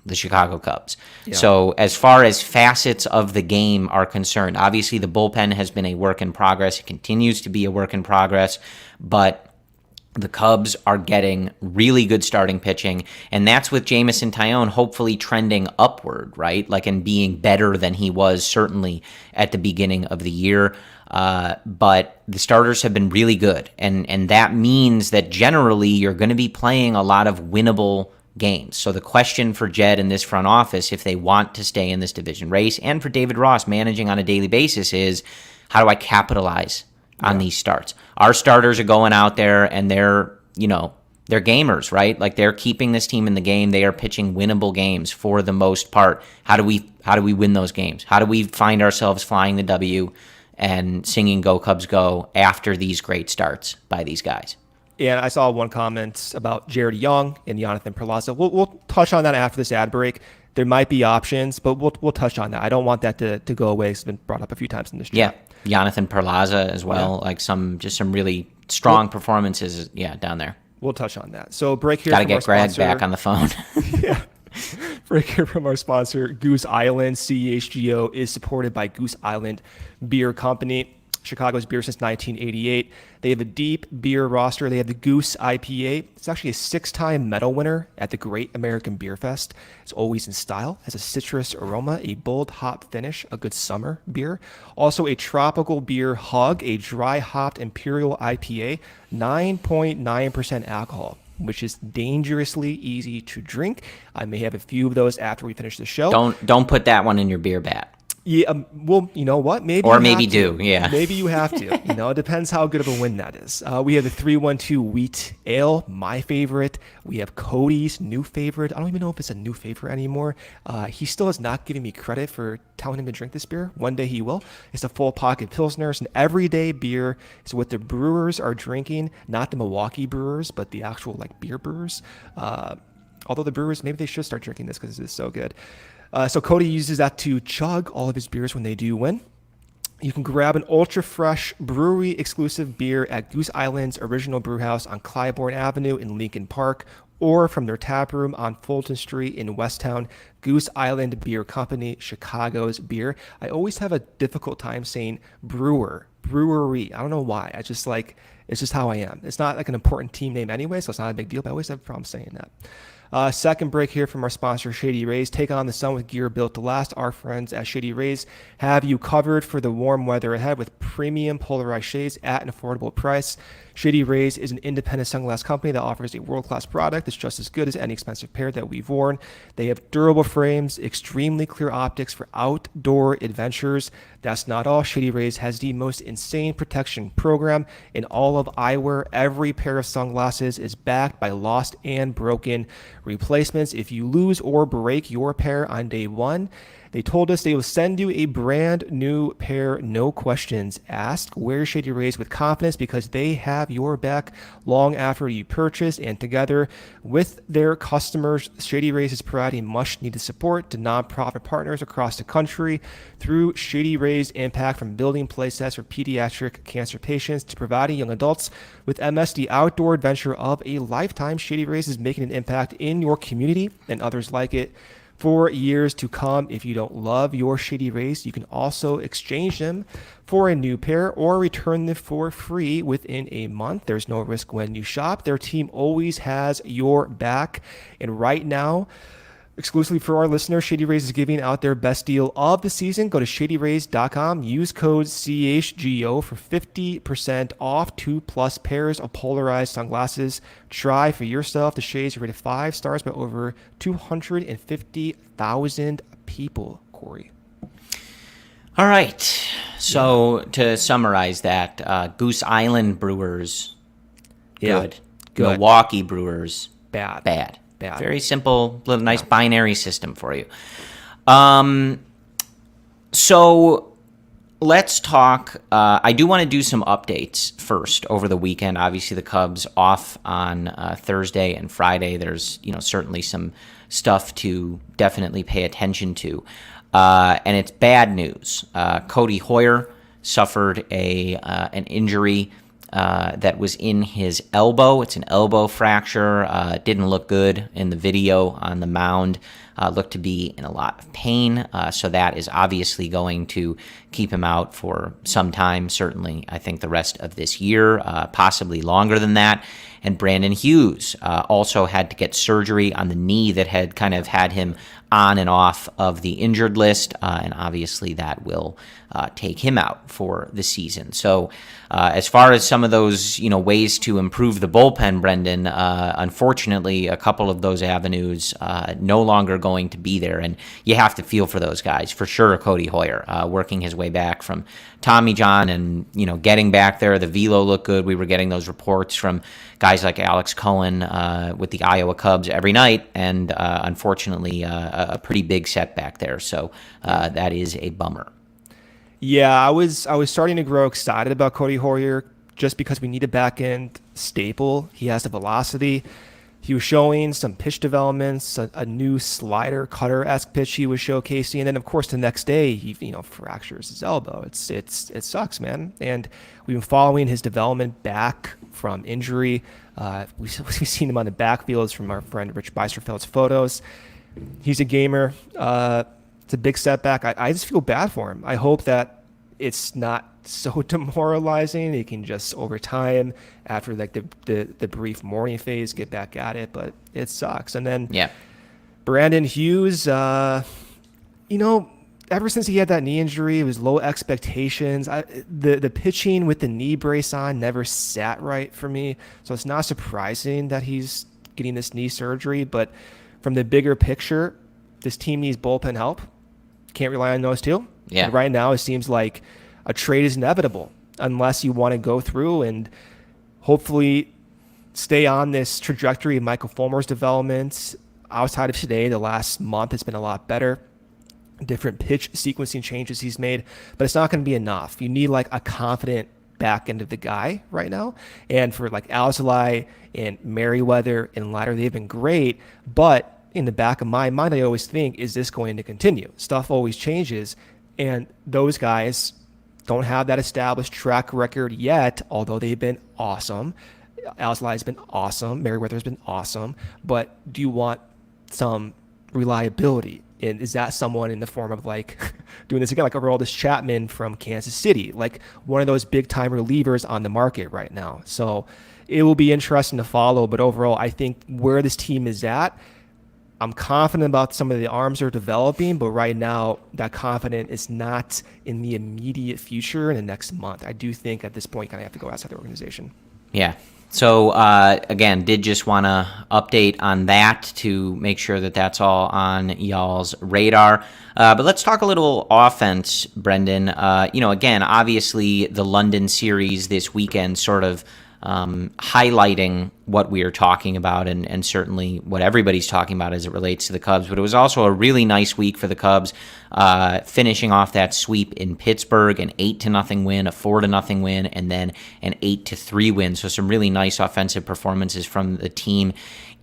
the Chicago Cubs. Yeah. So as far as facets of the game are concerned, obviously the bullpen has been a work in progress. It continues to be a work in progress, but the Cubs are getting really good starting pitching, and that's with Jameson Taillon hopefully trending upward, right? Like, and being better than he was certainly at the beginning of the year. But the starters have been really good, and that means that generally you're going to be playing a lot of winnable games. So the question for Jed in this front office, if they want to stay in this division race, and for David Ross managing on a daily basis, is how do I capitalize on these starts? Our starters are going out there and they're gamers, right? Like, they're keeping this team in the game. They are pitching winnable games for the most part. How do we win those games? How do we find ourselves flying the W and singing "Go Cubs Go" after these great starts by these guys? And I saw one comment about Jared Young and Jonathan Perlaza. We'll touch on that after this ad break. There might be options, but we'll touch on that. I don't want that to go away. It's been brought up a few times in this chat. Yeah. Jonathan Perlaza as well, like some really strong performances, down there. We'll touch on that. So break here. Got to get Greg back on the phone. Yeah. Break here from our sponsor, Goose Island. CHGO is supported by Goose Island Beer Company, Chicago's beer since 1988. They have a deep beer roster. They have the Goose IPA. It's actually a 6-time medal winner at the Great American Beer Fest. It's always in style, has a citrus aroma, a bold hop finish, a good summer beer. Also a tropical beer, Hug, a dry hopped imperial IPA, 9.9% alcohol, which is dangerously easy to drink. I may have a few of those after we finish the show. Don't put that one in your beer bat. Yeah, well, you know what? Maybe or maybe do, yeah. Maybe you have to. It depends how good of a win that is. We have the 312 Wheat Ale, my favorite. We have Cody's new favorite. I don't even know if it's a new favorite anymore. He still has not given me credit for telling him to drink this beer. One day he will. It's a full pocket Pilsner. It's an everyday beer. It's what the brewers are drinking, not the Milwaukee Brewers, but the actual beer brewers. Although the brewers, maybe they should start drinking this because it's so good. So Cody uses that to chug all of his beers when they do win. You can grab an ultra-fresh brewery-exclusive beer at Goose Island's original brewhouse on Clybourne Avenue in Lincoln Park, or from their tap room on Fulton Street in Westtown. Goose Island Beer Company, Chicago's beer. I always have a difficult time saying brewery. I don't know why. It's just how I am. It's not like an important team name anyway, so it's not a big deal, but I always have a problem saying that. Second break here from our sponsor, Shady Rays. Take on the sun with gear built to last. Our friends at Shady Rays have you covered for the warm weather ahead with premium polarized shades at an affordable price. Shady Rays is an independent sunglass company that offers a world-class product that's just as good as any expensive pair that we've worn. They have durable frames, extremely clear optics for outdoor adventures. That's not all. Shady Rays has the most insane protection program in all of eyewear. Every pair of sunglasses is backed by lost and broken replacements. If you lose or break your pair on day one, they told us they will send you a brand new pair, no questions asked. Wear Shady Rays with confidence because they have your back long after you purchase. And together with their customers, Shady Rays is providing much needed support to nonprofit partners across the country through Shady Rays' impact, from building play sets for pediatric cancer patients to providing young adults with MS the outdoor adventure of a lifetime. Shady Rays is making an impact in your community and others like it for years to come. If you don't love your Shady Rays, you can also exchange them for a new pair or return them for free within a month. There's no risk when you shop. Their team always has your back. And right now, exclusively for our listeners, Shady Rays is giving out their best deal of the season. Go to shadyrays.com. Use code CHGO for 50% off 2+ pairs of polarized sunglasses. Try for yourself. The shades are rated 5 stars by over 250,000 people, Corey. All right. So to summarize that, Goose Island Brewers, good. Milwaukee Brewers, bad. Very simple, little nice binary system for you. So let's talk. I do want to do some updates first over the weekend. Obviously, the Cubs off on Thursday and Friday. There's certainly some stuff to definitely pay attention to, and it's bad news. Cody Hoyer suffered an injury that was in his elbow. It's an elbow fracture. Didn't look good in the video on the mound. Looked to be in a lot of pain. So that is obviously going to keep him out for some time. Certainly, I think the rest of this year, possibly longer than that. And Brandon Hughes also had to get surgery on the knee that had kind of had him on and off of the injured list, and obviously that will take him out for the season. So as far as some of those ways to improve the bullpen, Brendan, unfortunately, a couple of those avenues no longer going to be there, and you have to feel for those guys. For sure, Cody Hoyer, working his way back from Tommy John and getting back there. The velo looked good. We were getting those reports from guys like Alex Cohen with the Iowa Cubs every night, and unfortunately a pretty big setback there. So that is a bummer. Yeah, I was starting to grow excited about Cody Hoyer just because we need a back end staple. He has the velocity. He was showing some pitch developments, a new slider cutter-esque pitch he was showcasing, and then of course the next day he fractures his elbow. It sucks, man. And we've been following his development back from injury. We've seen him on the backfields from our friend Rich Beisterfeld's photos. He's a gamer. It's a big setback. I just feel bad for him. I hope that it's not so demoralizing. He can just, over time, after like the brief mourning phase, get back at it. But it sucks. And then Brandon Hughes, ever since he had that knee injury, it was low expectations. The pitching with the knee brace on never sat right for me. So it's not surprising that he's getting this knee surgery. But from the bigger picture, this team needs bullpen help. Can't rely on those two. Yeah. And right now, it seems like a trade is inevitable unless you want to go through and hopefully stay on this trajectory of Michael Fulmer's development. Outside of today, the last month, it's been a lot better. Different pitch sequencing changes he's made, but it's not going to be enough. You need like a confident back end of the guy right now. And for like ALLCITY and Merriweather and Leiter, they've been great, but in the back of my mind, I always think, is this going to continue? Stuff always changes, and those guys don't have that established track record yet, although they've been awesome. ALLCITY's been awesome. Merriweather's been awesome. But do you want some reliability? And is that someone in the form of like doing this again, like Aroldis Chapman from Kansas City, like one of those big time relievers on the market right now? So it will be interesting to follow. But overall, I think where this team is at, I'm confident about some of the arms are developing, but right now that confidence is not in the immediate future in the next month. I do think at this point you kind of have to go outside the organization. Yeah. So, again, did just want to update on that to make sure that that's all on y'all's radar. But let's talk a little offense, Brendan. Again, obviously the London series this weekend sort of highlighting what we are talking about and certainly what everybody's talking about as it relates to the Cubs. But it was also a really nice week for the Cubs, finishing off that sweep in Pittsburgh, an 8-0 win, a 4-0 win, and then an 8-3 win. So some really nice offensive performances from the team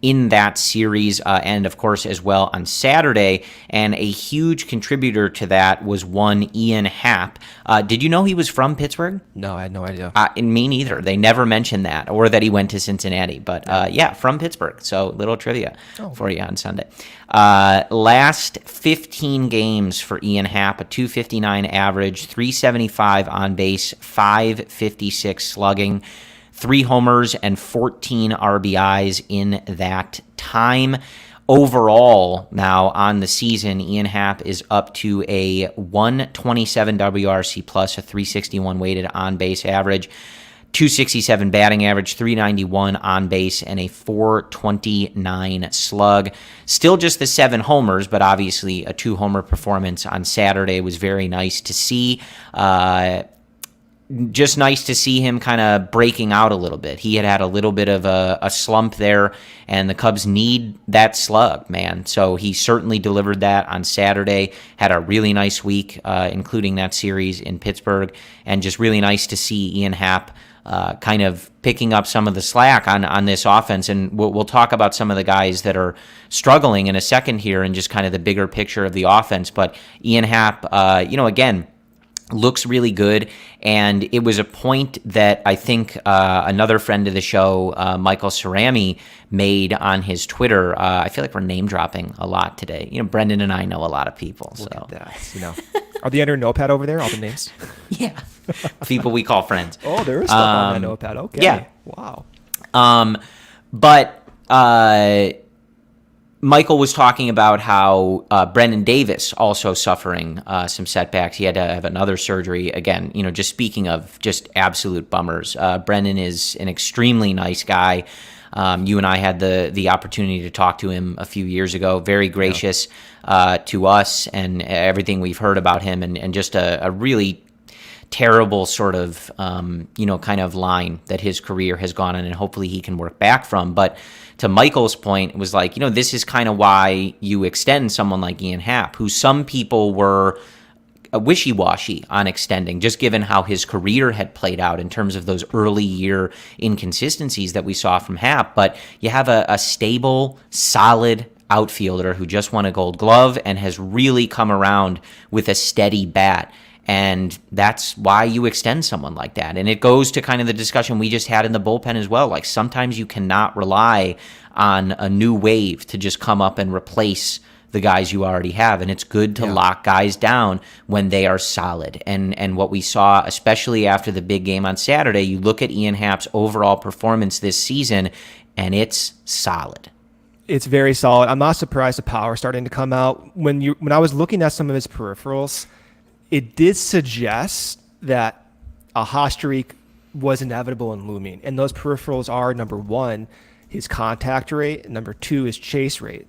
in that series, and of course as well on Saturday. And a huge contributor to that was one Ian Happ. Did you know he was from Pittsburgh? No, I had no idea. And me neither. They never mentioned that, or that he went to Cincinnati. But from Pittsburgh. So little trivia for you on Sunday. Last 15 games for Ian Happ, a 259 average, 375 on base, 556 slugging, 3 homers and 14 RBIs in that time. Overall, now on the season, Ian Happ is up to a 127 WRC plus, a 361 weighted on base average, 267 batting average, 391 on base, and a 429 slug. Still just the 7 homers, but obviously a 2-homer performance on Saturday was very nice to see. Just nice to see him kind of breaking out a little bit. He had a little bit of a slump there, and the Cubs need that slug, man. So he certainly delivered that on Saturday, had a really nice week, including that series in Pittsburgh, and just really nice to see Ian Happ kind of picking up some of the slack on this offense. And we'll talk about some of the guys that are struggling in a second here and just kind of the bigger picture of the offense. But Ian Happ, again, looks really good, and it was a point that I think another friend of the show, Michael Cerami, made on his Twitter. I feel like we're name dropping a lot today. Brendan and I know a lot of people. Look So at that. Are they under notepad over there? All the names? yeah, people we call friends. Oh, there is stuff on that notepad. Okay. Yeah. Wow. But Michael was talking about how Brendan Davis also suffering some setbacks. He had to have another surgery. Again, just speaking of just absolute bummers. Brendan is an extremely nice guy. You and I had the opportunity to talk to him a few years ago. Very gracious to us and everything we've heard about him, and just a really terrible sort of, kind of line that his career has gone on, and hopefully he can work back from. But to Michael's point, it was like, this is kind of why you extend someone like Ian Happ, who some people were wishy-washy on extending, just given how his career had played out in terms of those early year inconsistencies that we saw from Happ. But you have a stable, solid outfielder who just won a Gold Glove and has really come around with a steady bat. And that's why you extend someone like that. And it goes to kind of the discussion we just had in the bullpen as well. Like, sometimes you cannot rely on a new wave to just come up and replace the guys you already have, and it's good to lock guys down when they are solid. And what we saw, especially after the big game on Saturday, you look at Ian Happ's overall performance this season, and it's solid. It's very solid. I'm not surprised the power starting to come out. When I was looking at some of his peripherals, it did suggest that a hot streak was inevitable and looming. And those peripherals are, number one, his contact rate, and number two, his chase rate.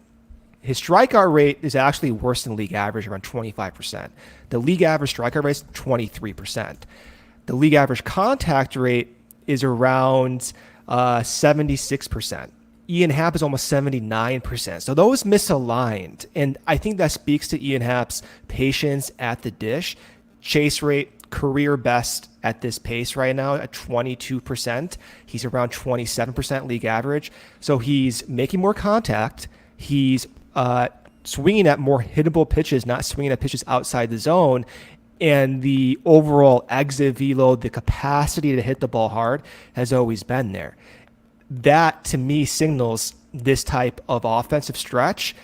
His strikeout rate is actually worse than league average, around 25%. The league average strikeout rate is 23%. The league average contact rate is around 76%. Ian Happ is almost 79%. So those misaligned. And I think that speaks to Ian Happ's patience at the dish. Chase rate, career best at this pace right now at 22%. He's around 27% league average. So he's making more contact. He's swinging at more hittable pitches, not swinging at pitches outside the zone. And the overall exit velo, the capacity to hit the ball hard, has always been there. That, to me, signals this type of offensive stretch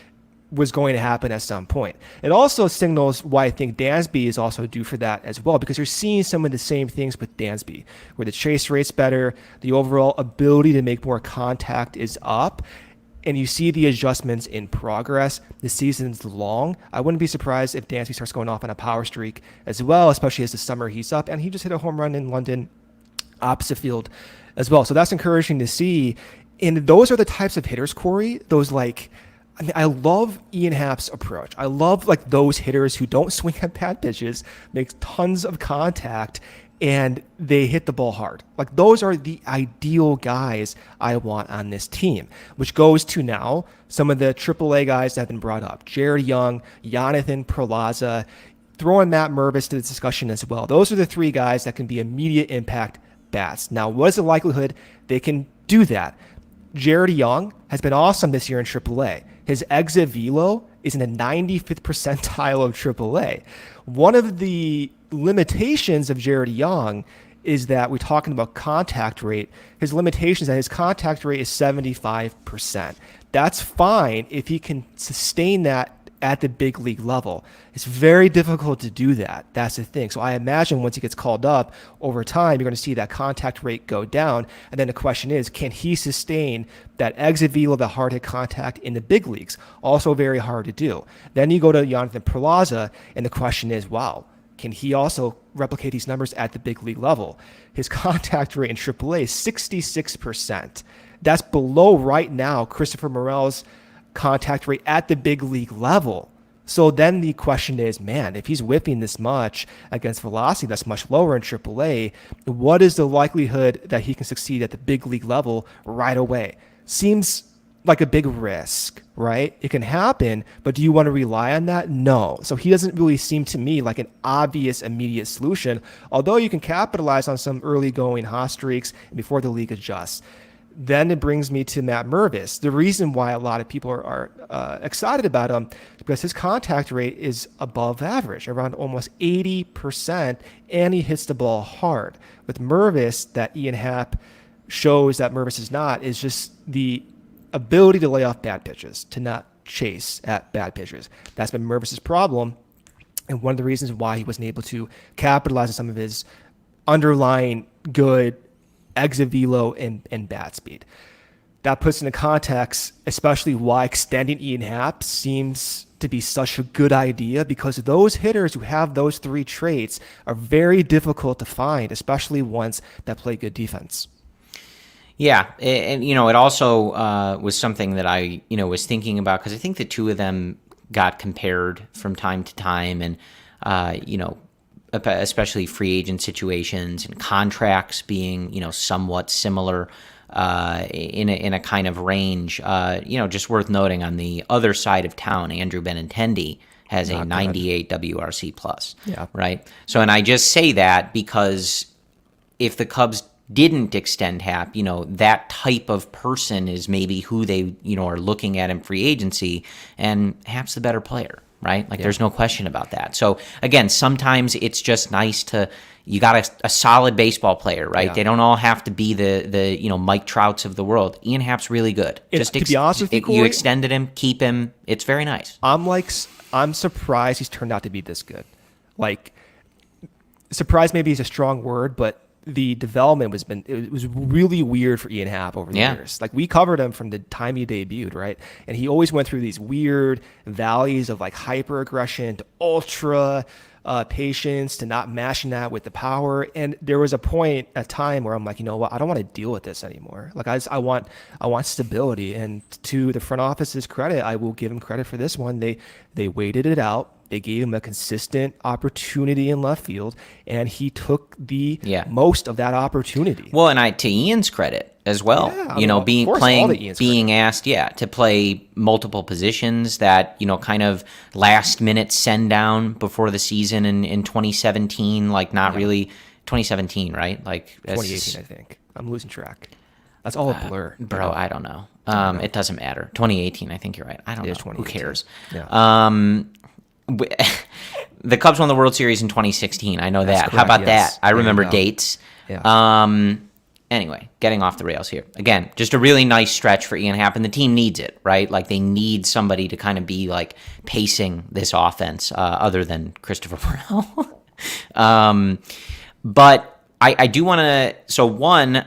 was going to happen at some point. It also signals why I think Dansby is also due for that as well, because you're seeing some of the same things with Dansby, where the chase rate's better, the overall ability to make more contact is up, and you see the adjustments in progress. The season's long. I wouldn't be surprised if Dansby starts going off on a power streak as well, especially as the summer heats up, and he just hit a home run in London opposite field as well. So that's encouraging to see. And those are the types of hitters, Corey, I love Ian Happ's approach. I love those hitters who don't swing at bad pitches, make tons of contact, and they hit the ball hard. Those are the ideal guys I want on this team, which goes to now some of the AAA guys that have been brought up. Jared Young, Jonathan Perlaza, throwing Matt Mervis to the discussion as well. Those are the three guys that can be immediate impact bats. Now, what is the likelihood they can do that? Jared Young has been awesome this year in AAA. His exit velo is in the 95th percentile of AAA. One of the limitations of Jared Young is that we're talking about contact rate. His limitations is that his contact rate is 75%. That's fine if he can sustain that at the big league level. It's very difficult to do that. That's the thing. So I imagine once he gets called up over time, you're going to see that contact rate go down. And then the question is, can he sustain that exit velo, the hard hit contact in the big leagues? Also very hard to do. Then you go to Jonathan Perlaza, and the question is, wow, can he also replicate these numbers at the big league level? His contact rate in AAA is 66%. That's below right now Christopher Morel's contact rate at the big league level. So then the question is, man, if he's whipping this much against velocity that's much lower in AAA, what is the likelihood that he can succeed at the big league level right away? Seems like a big risk, right? It can happen, but do you want to rely on that? No. So he doesn't really seem to me like an obvious immediate solution, although you can capitalize on some early going hot streaks before the league adjusts. Then it brings me to Matt Mervis. The reason why a lot of people are excited about him is because his contact rate is above average, around almost 80%, and he hits the ball hard. With Mervis, that Ian Happ shows that Mervis is not, is just the ability to lay off bad pitches, to not chase at bad pitches. That's been Mervis's problem, and one of the reasons why he wasn't able to capitalize on some of his underlying good exit velo and bat speed. That puts into context, especially why extending Ian Happ seems to be such a good idea, because those hitters who have those three traits are very difficult to find, especially ones that play good defense. Yeah, and it also was something that I was thinking about, because I think the two of them got compared from time to time, and especially free agent situations and contracts being somewhat similar in a kind of range. Just worth noting, on the other side of town, Andrew Benintendi has a 98 WRC plus. Yeah. Right. So, and I just say that because if the Cubs didn't extend Happ, that type of person is maybe who they, are looking at in free agency, and Happ's the better player. right? Like there's no question about that. So again, sometimes it's just nice you got a solid baseball player, right? Yeah. They don't all have to be the Mike Trouts of the world. Ian Happ's really good. To be honest with you, Corey, you extended him, keep him. It's very nice. I'm surprised he's turned out to be this good. Like, surprised maybe is a strong word, but the development was really weird for Ian Happ over the years. Like, we covered him from the time he debuted, right? And he always went through these weird valleys of like hyper aggression to ultra patience to not mashing that with the power. And there was a time where I'm like, you know what? I don't want to deal with this anymore. Like I want stability. And to the front office's credit, I will give him credit for this one. They waited it out. They gave him a consistent opportunity in left field, and he took the most of that opportunity. Well, and to Ian's credit as well, being asked, to play multiple positions, that, kind of last minute send down before the season in 2017, like not really 2017, right? Like 2018, I think. I'm losing track. That's all a blur. Bro, I don't know. It doesn't matter. 2018, I think you're right. I don't know. Who cares? Yeah. The Cubs won the World Series in 2016. I know that. Correct, How about yes. that? I remember dates. Yeah. Anyway, getting off the rails here. Again, just a really nice stretch for Ian Happ, and the team needs it, right? Like, they need somebody to kind of be, like, pacing this offense other than Christopher Morel. But I do want to – so, one,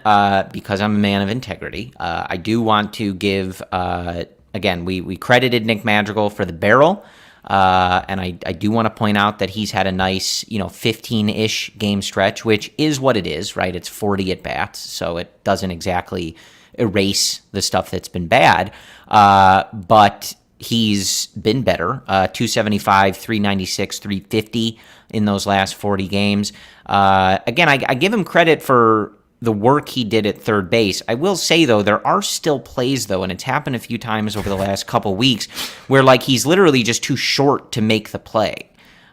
because I'm a man of integrity, I do want to give again, we credited Nick Madrigal for the barrel. And I do want to point out that he's had a nice, 15-ish game stretch, which is what it is, right? It's 40 at-bats, so it doesn't exactly erase the stuff that's been bad. But he's been better, 275, 396, 350 in those last 40 games. Again, I give him credit for the work he did at third base. I will say, though, there are still plays, though, and it's happened a few times over the last couple weeks, where, like, he's literally just too short to make the play.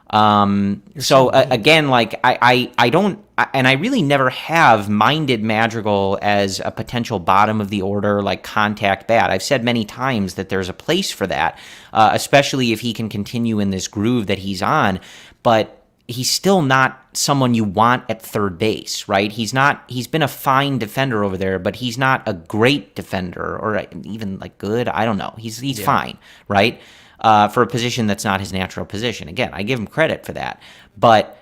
Again, like, I don't, and I really never have minded Madrigal as a potential bottom of the order, like, contact bat. I've said many times that there's a place for that, especially if he can continue in this groove that he's on, but he's still not someone you want at third base, right? He's been a fine defender over there, but he's not a great defender or even like good. I don't know. He's fine, right? For a position that's not his natural position. Again, I give him credit for that, but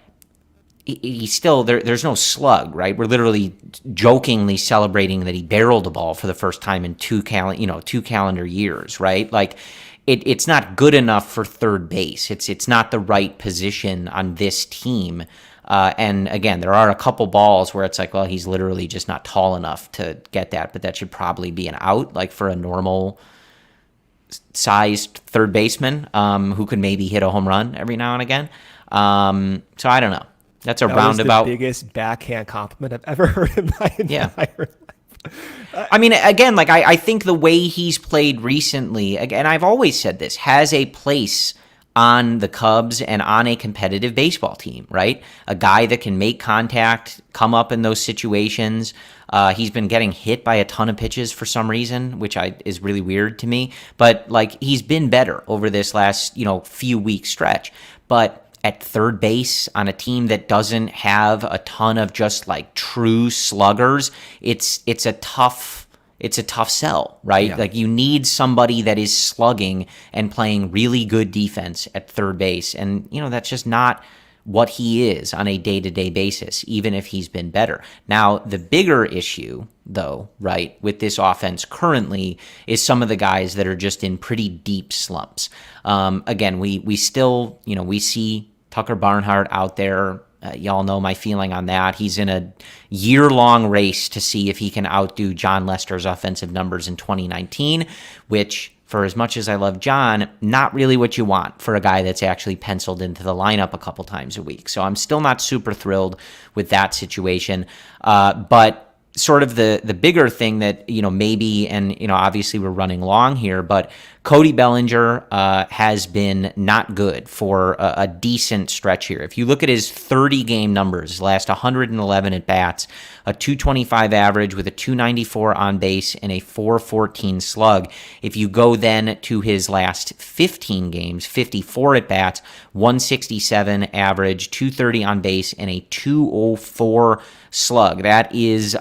he's still there's no slug, right? We're literally jokingly celebrating that he barreled the ball for the first time in 2 calendar years, right? Like, it's not good enough for third base. It's not the right position on this team. And again, there are a couple balls where it's like, well, he's literally just not tall enough to get that, but that should probably be an out, like for a normal sized third baseman who could maybe hit a home run every now and again. So I don't know. That roundabout. Was the biggest backhand compliment I've ever heard in my entire life. I mean, again, like I think the way he's played recently, and I've always said this, has a place on the Cubs and on a competitive baseball team, right? A guy that can make contact, come up in those situations. He's been getting hit by a ton of pitches for some reason, which is really weird to me. But like, he's been better over this last, few week stretch. But at third base on a team that doesn't have a ton of just like true sluggers, it's a tough sell, right? Yeah. Like, you need somebody that is slugging and playing really good defense at third base. And, that's just not what he is on a day-to-day basis, even if he's been better. Now, the bigger issue, though, right, with this offense currently is some of the guys that are just in pretty deep slumps. Again, we still, we see Tucker Barnhart out there. Y'all know my feeling on that. He's in a year-long race to see if he can outdo John Lester's offensive numbers in 2019, which, for as much as I love John, not really what you want for a guy that's actually penciled into the lineup a couple times a week. So I'm still not super thrilled with that situation. But sort of the bigger thing that, maybe, and, obviously we're running long here, but Cody Bellinger has been not good for a decent stretch here. If you look at his 30-game numbers, his last 111 at-bats, a 225 average with a 294 on base and a 414 slug. If you go then to his last 15 games, 54 at-bats, 167 average, 230 on base, and a 204 slug. That is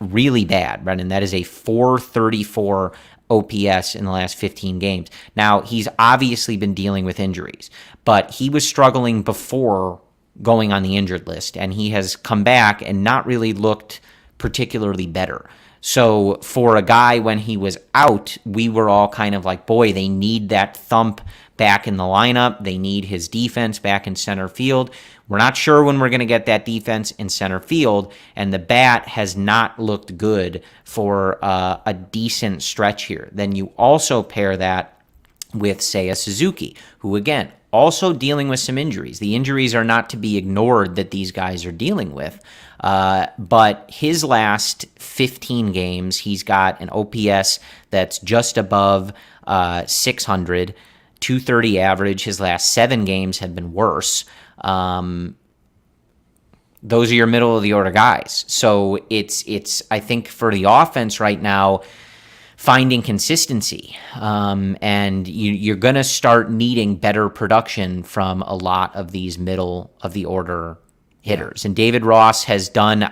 really bad, Brendan. That is a 434 OPS in the last 15 games. Now, he's obviously been dealing with injuries, but he was struggling before going on the injured list, and he has come back and not really looked particularly better. So for a guy when he was out, we were all kind of like, boy, they need that thump back in the lineup. They need his defense back in center field. We're not sure when we're going to get that defense in center field, and the bat has not looked good for a decent stretch here. Then you also pair that with Seiya Suzuki, who, again, also dealing with some injuries. The injuries are not to be ignored that these guys are dealing with. But his last 15 games, he's got an OPS that's just above 600, 230 average. His last 7 games have been worse. Those are your middle of the order guys. So it's I think for the offense right now, finding consistency, and you're going to start needing better production from a lot of these middle of the order hitters. And David Ross has done,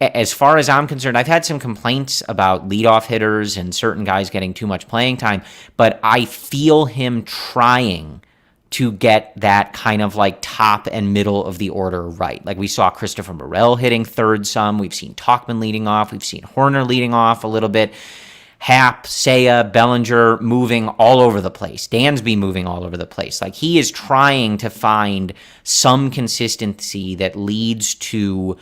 as far as I'm concerned, I've had some complaints about leadoff hitters and certain guys getting too much playing time, but I feel him trying to get that kind of like top and middle of the order right. Like we saw Christopher Morel hitting third some. We've seen Tauchman leading off. We've seen Horner leading off a little bit. Happ, Seiya, Bellinger moving all over the place. Dansby moving all over the place. Like he is trying to find some consistency that leads to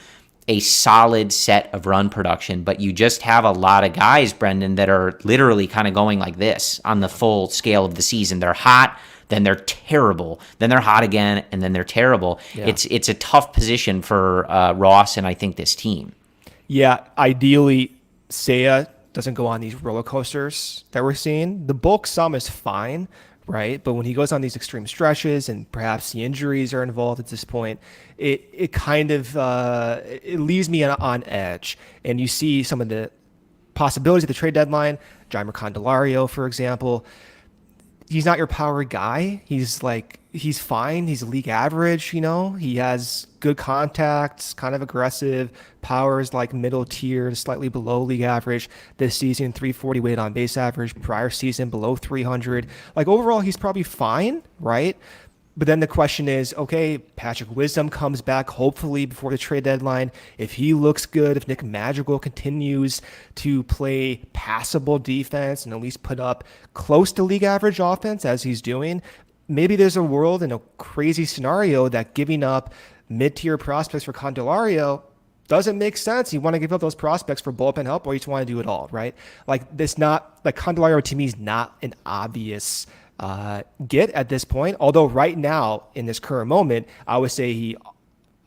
a solid set of run production, but you just have a lot of guys, Brendan, that are literally kind of going like this on the full scale of the season. They're hot, then they're terrible, then they're hot again, and then they're terrible. Yeah. It's a tough position for Ross and I think this team. Yeah, ideally, Seiya doesn't go on these roller coasters that we're seeing. The bulk sum is fine, right? But when he goes on these extreme stretches and perhaps the injuries are involved at this point, it kind of it leaves me on edge. And you see some of the possibilities at the trade deadline. Jeimer Candelario, for example, he's not your power guy. He's fine. He's league average, you know. He has good contacts, kind of aggressive, powers like middle tier, slightly below league average. This season, 340 weighted on base average. Prior season, below 300. Like overall, he's probably fine, right? But then the question is, okay, Patrick Wisdom comes back hopefully before the trade deadline. If he looks good, if Nick Madrigal continues to play passable defense and at least put up close to league average offense as he's doing, maybe there's a world in a crazy scenario that giving up mid-tier prospects for Candelario doesn't make sense. You want to give up those prospects for bullpen help, or you just want to do it all, right? Like this, not like Candelario to me is not an obvious get at this point. Although right now in this current moment, I would say he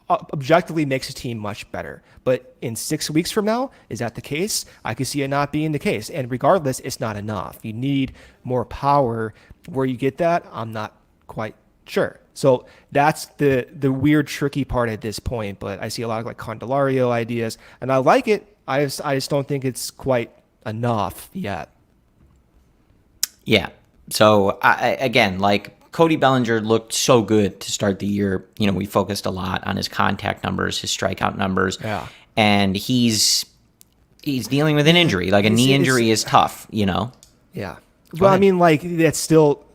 objectively makes his team much better. But in 6 weeks from now, is that the case? I could see it not being the case. And regardless, it's not enough. You need more power. Where you get that, I'm not quite sure. So that's the weird, tricky part at this point. But I see a lot of like Candelario ideas, and I like it. I just don't think it's quite enough yet. Yeah. So again, like Cody Bellinger looked so good to start the year. You know, we focused a lot on his contact numbers, his strikeout numbers. Yeah. And he's dealing with an injury. Like a knee injury is tough, you know? Yeah. Well, I mean, like that's still,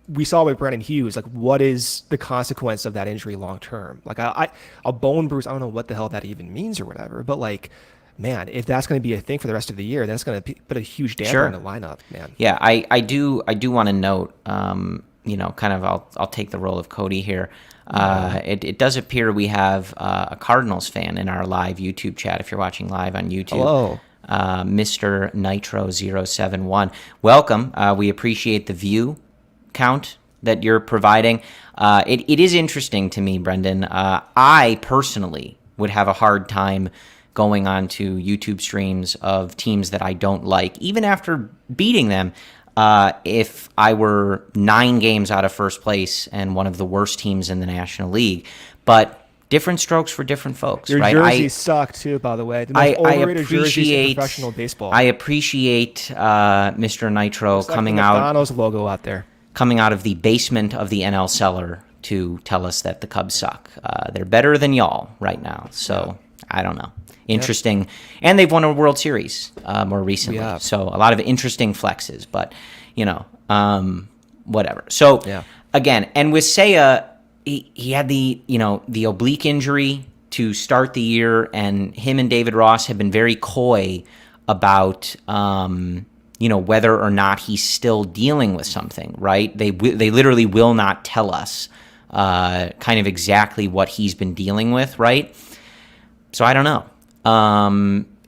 we saw with Brandon Hughes, like what is the consequence of that injury long term? Like a bone bruise, I don't know what the hell that even means or whatever, but like, man, if that's going to be a thing for the rest of the year, that's going to put a huge damper on the lineup, man. Yeah, I do want to note, you know, kind of I'll take the role of Cody here. It does appear we have a Cardinals fan in our live YouTube chat. If you're watching live on YouTube, hello, Mr. Nitro 071. Welcome. We appreciate the view count that you're providing. It is interesting to me, Brendan. I personally would have a hard time going on to YouTube streams of teams that I don't like, even after beating them. if I were 9 games out of first place and one of the worst teams in the National League. But different strokes for different folks, Your right? jerseys suck too, by the way. The most overrated jerseys in professional baseball. I appreciate Mr. Nitro coming out. McDonald's logo out there. Coming out of the basement of the NL cellar to tell us that the Cubs suck. They're better than y'all right now. So I don't know. Interesting. Yep. And they've won a World Series more recently. Yeah. So a lot of interesting flexes, but whatever. So again, and with Seiya, he had the oblique injury to start the year, and him and David Ross have been very coy about whether or not he's still dealing with something, right? They literally will not tell us kind of exactly what he's been dealing with, right? So I don't know.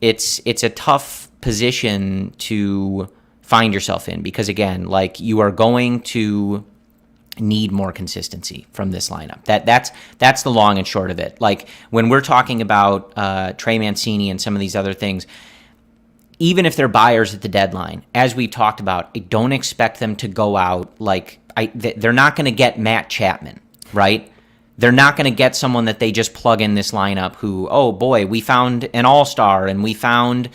It's a tough position to find yourself in because, again, like, you are going to need more consistency from this lineup. That's the long and short of it. Like, when we're talking about Trey Mancini and some of these other things, even if they're buyers at the deadline, as we talked about, I don't expect them to go out they're not going to get Matt Chapman, right? They're not going to get someone that they just plug in this lineup who, oh boy, we found an all-star and we found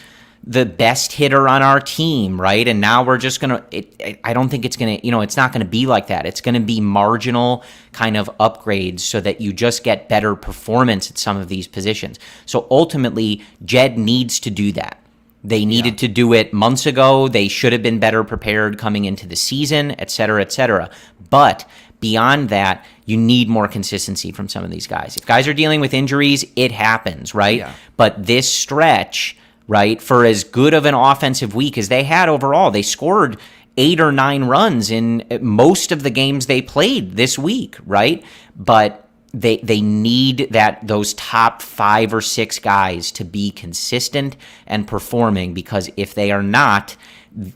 the best hitter on our team, right? And now we're just going to, I don't think it's going to, it's not going to be like that. It's going to be marginal kind of upgrades so that you just get better performance at some of these positions. So ultimately, Jed needs to do that. They needed to do it months ago. They should have been better prepared coming into the season, et cetera, et cetera. But beyond that, you need more consistency from some of these guys. If guys are dealing with injuries, it happens, right? Yeah. But this stretch, right, for as good of an offensive week as they had overall, they scored 8 or 9 runs in most of the games they played this week, right? But they need those top 5 or 6 guys to be consistent and performing, because if they are not,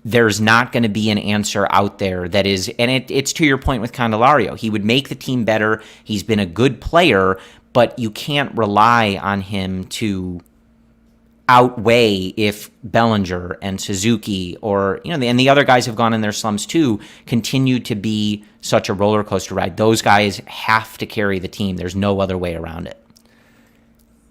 there's not going to be an answer out there that is, and it's to your point with Candelario. He would make the team better. He's been a good player, but you can't rely on him to outweigh if Bellinger and Suzuki and the other guys have gone in their slumps too, continue to be such a roller coaster ride. Those guys have to carry the team. There's no other way around it.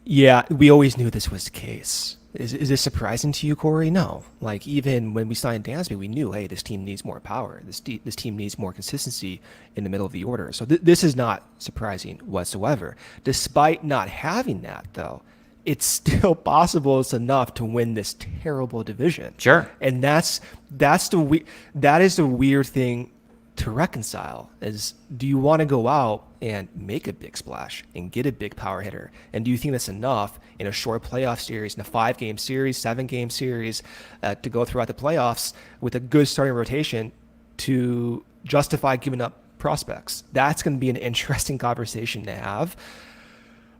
Yeah, we always knew this was the case. Is this surprising to you, Corey? No. Like, even when we signed Dansby, we knew, hey, this team needs more power. This team needs more consistency in the middle of the order. So this is not surprising whatsoever. Despite not having that, though, it's still possible. It's enough to win this terrible division. Sure. And that is the weird thing to reconcile, is, do you want to go out and make a big splash and get a big power hitter? And do you think that's enough in a short playoff series, in a 5-game series, 7-game series, to go throughout the playoffs with a good starting rotation to justify giving up prospects? That's going to be an interesting conversation to have.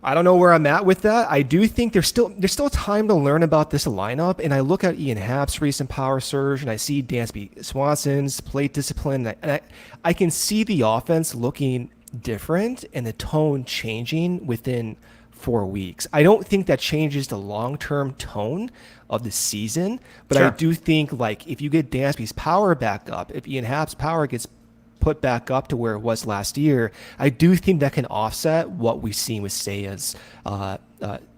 I don't know where I'm at with that. I do think there's still time to learn about this lineup, and I look at Ian Happ's recent power surge, and I see Dansby Swanson's plate discipline, and I can see the offense looking different and the tone changing within 4 weeks. I don't think that changes the long-term tone of the season, but sure. I do think, like, if you get Dansby's power back up, if Ian Happ's power gets put back up to where it was last year, I do think that can offset what we've seen with Seiya's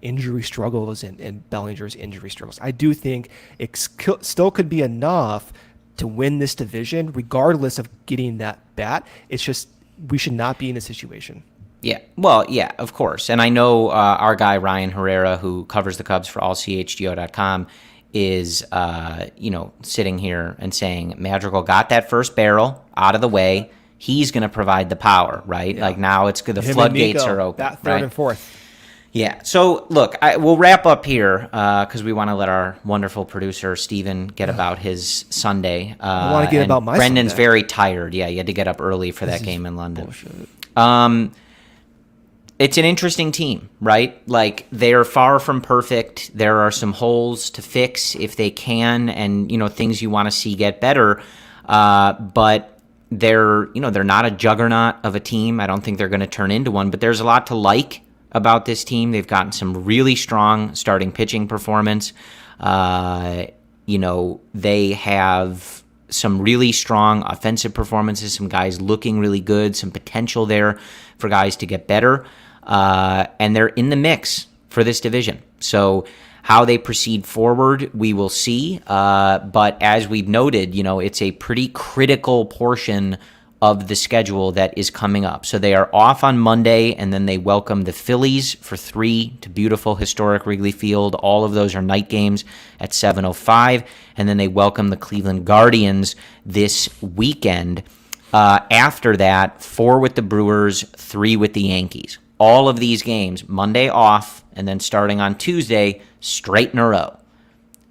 injury struggles and Bellinger's injury struggles. I do think it still could be enough to win this division, regardless of getting that bat. It's just, we should not be in this situation. Yeah, well, yeah, of course. And I know our guy, Ryan Herrera, who covers the Cubs for AllCHGO.com, is sitting here and saying Madrigal got that first barrel out of the way. He's going to provide the power, right? Yeah. Like, now it's good. The floodgates are open. That third and fourth. Yeah. So look, we'll wrap up here because we want to let our wonderful producer Steven get about his Sunday. I want to get about my Brendan's Sunday. Very tired. Yeah, he had to get up early for that game in London. Bullshit. It's an interesting team, right? Like, they're far from perfect. There are some holes to fix if they can, and things you want to see get better. But they're not a juggernaut of a team. I don't think they're going to turn into one. But there's a lot to like about this team. They've gotten some really strong starting pitching performance. They have some really strong offensive performances, some guys looking really good, some potential there for guys to get better. And they're in the mix for this division. So how they proceed forward, we will see. But as we've noted, it's a pretty critical portion of the schedule that is coming up. So they are off on Monday, and then they welcome the Phillies for 3 to beautiful historic Wrigley Field. All of those are night games at 7:05, and then they welcome the Cleveland Guardians this weekend. After that, 4 with the Brewers, 3 with the Yankees. All of these games, Monday off, and then starting on Tuesday, straight in a row.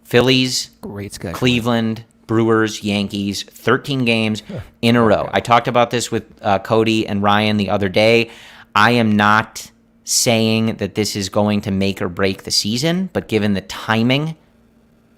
Phillies, great schedule. Cleveland, Brewers, Yankees, 13 games in a row. I talked about this with Cody and Ryan the other day. I am not saying that this is going to make or break the season, but given the timing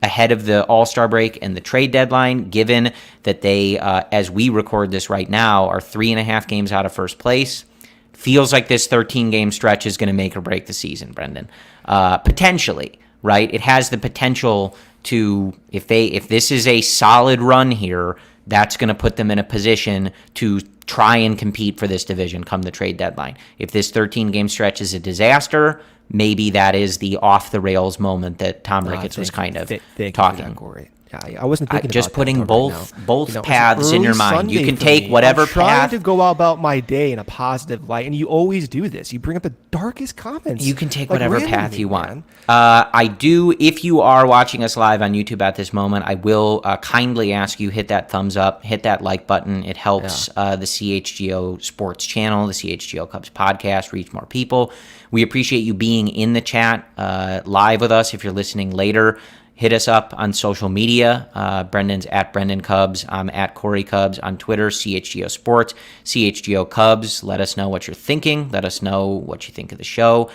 ahead of the All-Star break and the trade deadline, given that they, as we record this right now, are 3.5 games out of first place, feels like this 13-game stretch is going to make or break the season, Brendan. Potentially, right? It has the potential to, if this is a solid run here, that's going to put them in a position to try and compete for this division come the trade deadline. If this 13-game stretch is a disaster, maybe that is the off-the-rails moment that Tom Ricketts was kind of talking. I wasn't thinking just about putting that both paths in your mind. Sunday You can for take me. whatever I'm trying path. to go about my day in a positive light, and you always do this. You bring up the darkest comments. You can take like, whatever path randomly, you want. man. I do, if you are watching us live on YouTube at this moment, I will kindly ask you hit that thumbs up, hit that like button. It helps the CHGO Sports channel, the CHGO Cubs podcast, reach more people. We appreciate you being in the chat live with us. If you're listening later, hit us up on social media. Brendan's at Brendan Cubs. I'm at Corey Cubs on Twitter, CHGO Sports, CHGO Cubs. Let us know what you're thinking. Let us know what you think of the show.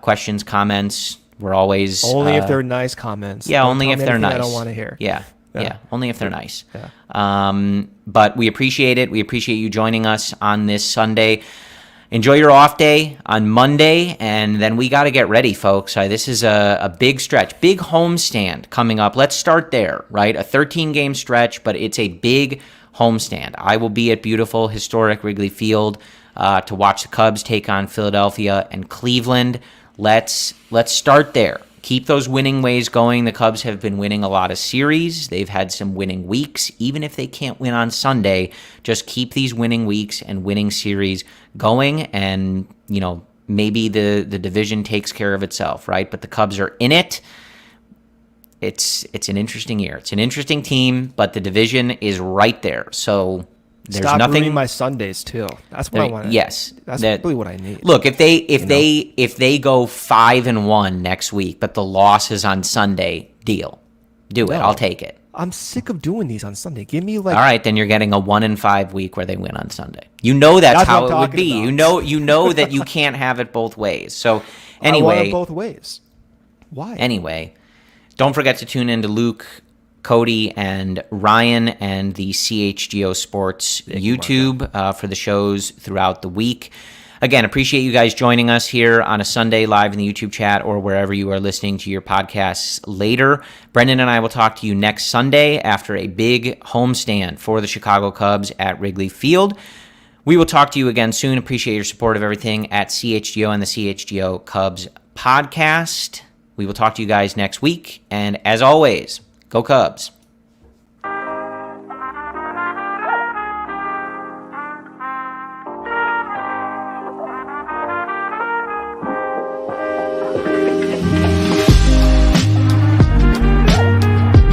Questions, comments. We're always... Only if they're nice comments. Yeah, Don't only tell if me they're anything nice. I don't want to hear. Yeah, only if they're nice. Yeah. But we appreciate it. We appreciate you joining us on this Sunday. Enjoy your off day on Monday, and then we got to get ready, folks. This is a big stretch, big homestand coming up. Let's start there, right? A 13-game stretch, but it's a big homestand. I will be at beautiful, historic Wrigley Field to watch the Cubs take on Philadelphia and Cleveland. Let's start there. Keep those winning ways going. The Cubs have been winning a lot of series. They've had some winning weeks. Even if they can't win on Sunday, just keep these winning weeks and winning series going, and maybe the division takes care of itself, right? But the Cubs are in it. It's an interesting year. It's an interesting team, but the division is right there. So there's Stop nothing. ruining my Sundays too. That's what I want. Yes, that's really what I need. Look, if they go 5-1 next week, but the loss is on Sunday, deal. Do it. I'll take it. I'm sick of doing these on Sunday. Give me like. All right, then you're getting a 1-5 week where they win on Sunday. That's how it would be. About. You know that you can't have it both ways. So anyway, I want it both ways. Why? Anyway, don't forget to tune in to Luke, Cody, and Ryan and the CHGO Sports YouTube for the shows throughout the week. Again, appreciate you guys joining us here on a Sunday live in the YouTube chat or wherever you are listening to your podcasts later. Brendan and I will talk to you next Sunday after a big homestand for the Chicago Cubs at Wrigley Field. We will talk to you again soon. Appreciate your support of everything at CHGO and the CHGO Cubs podcast. We will talk to you guys next week. And as always, go Cubs.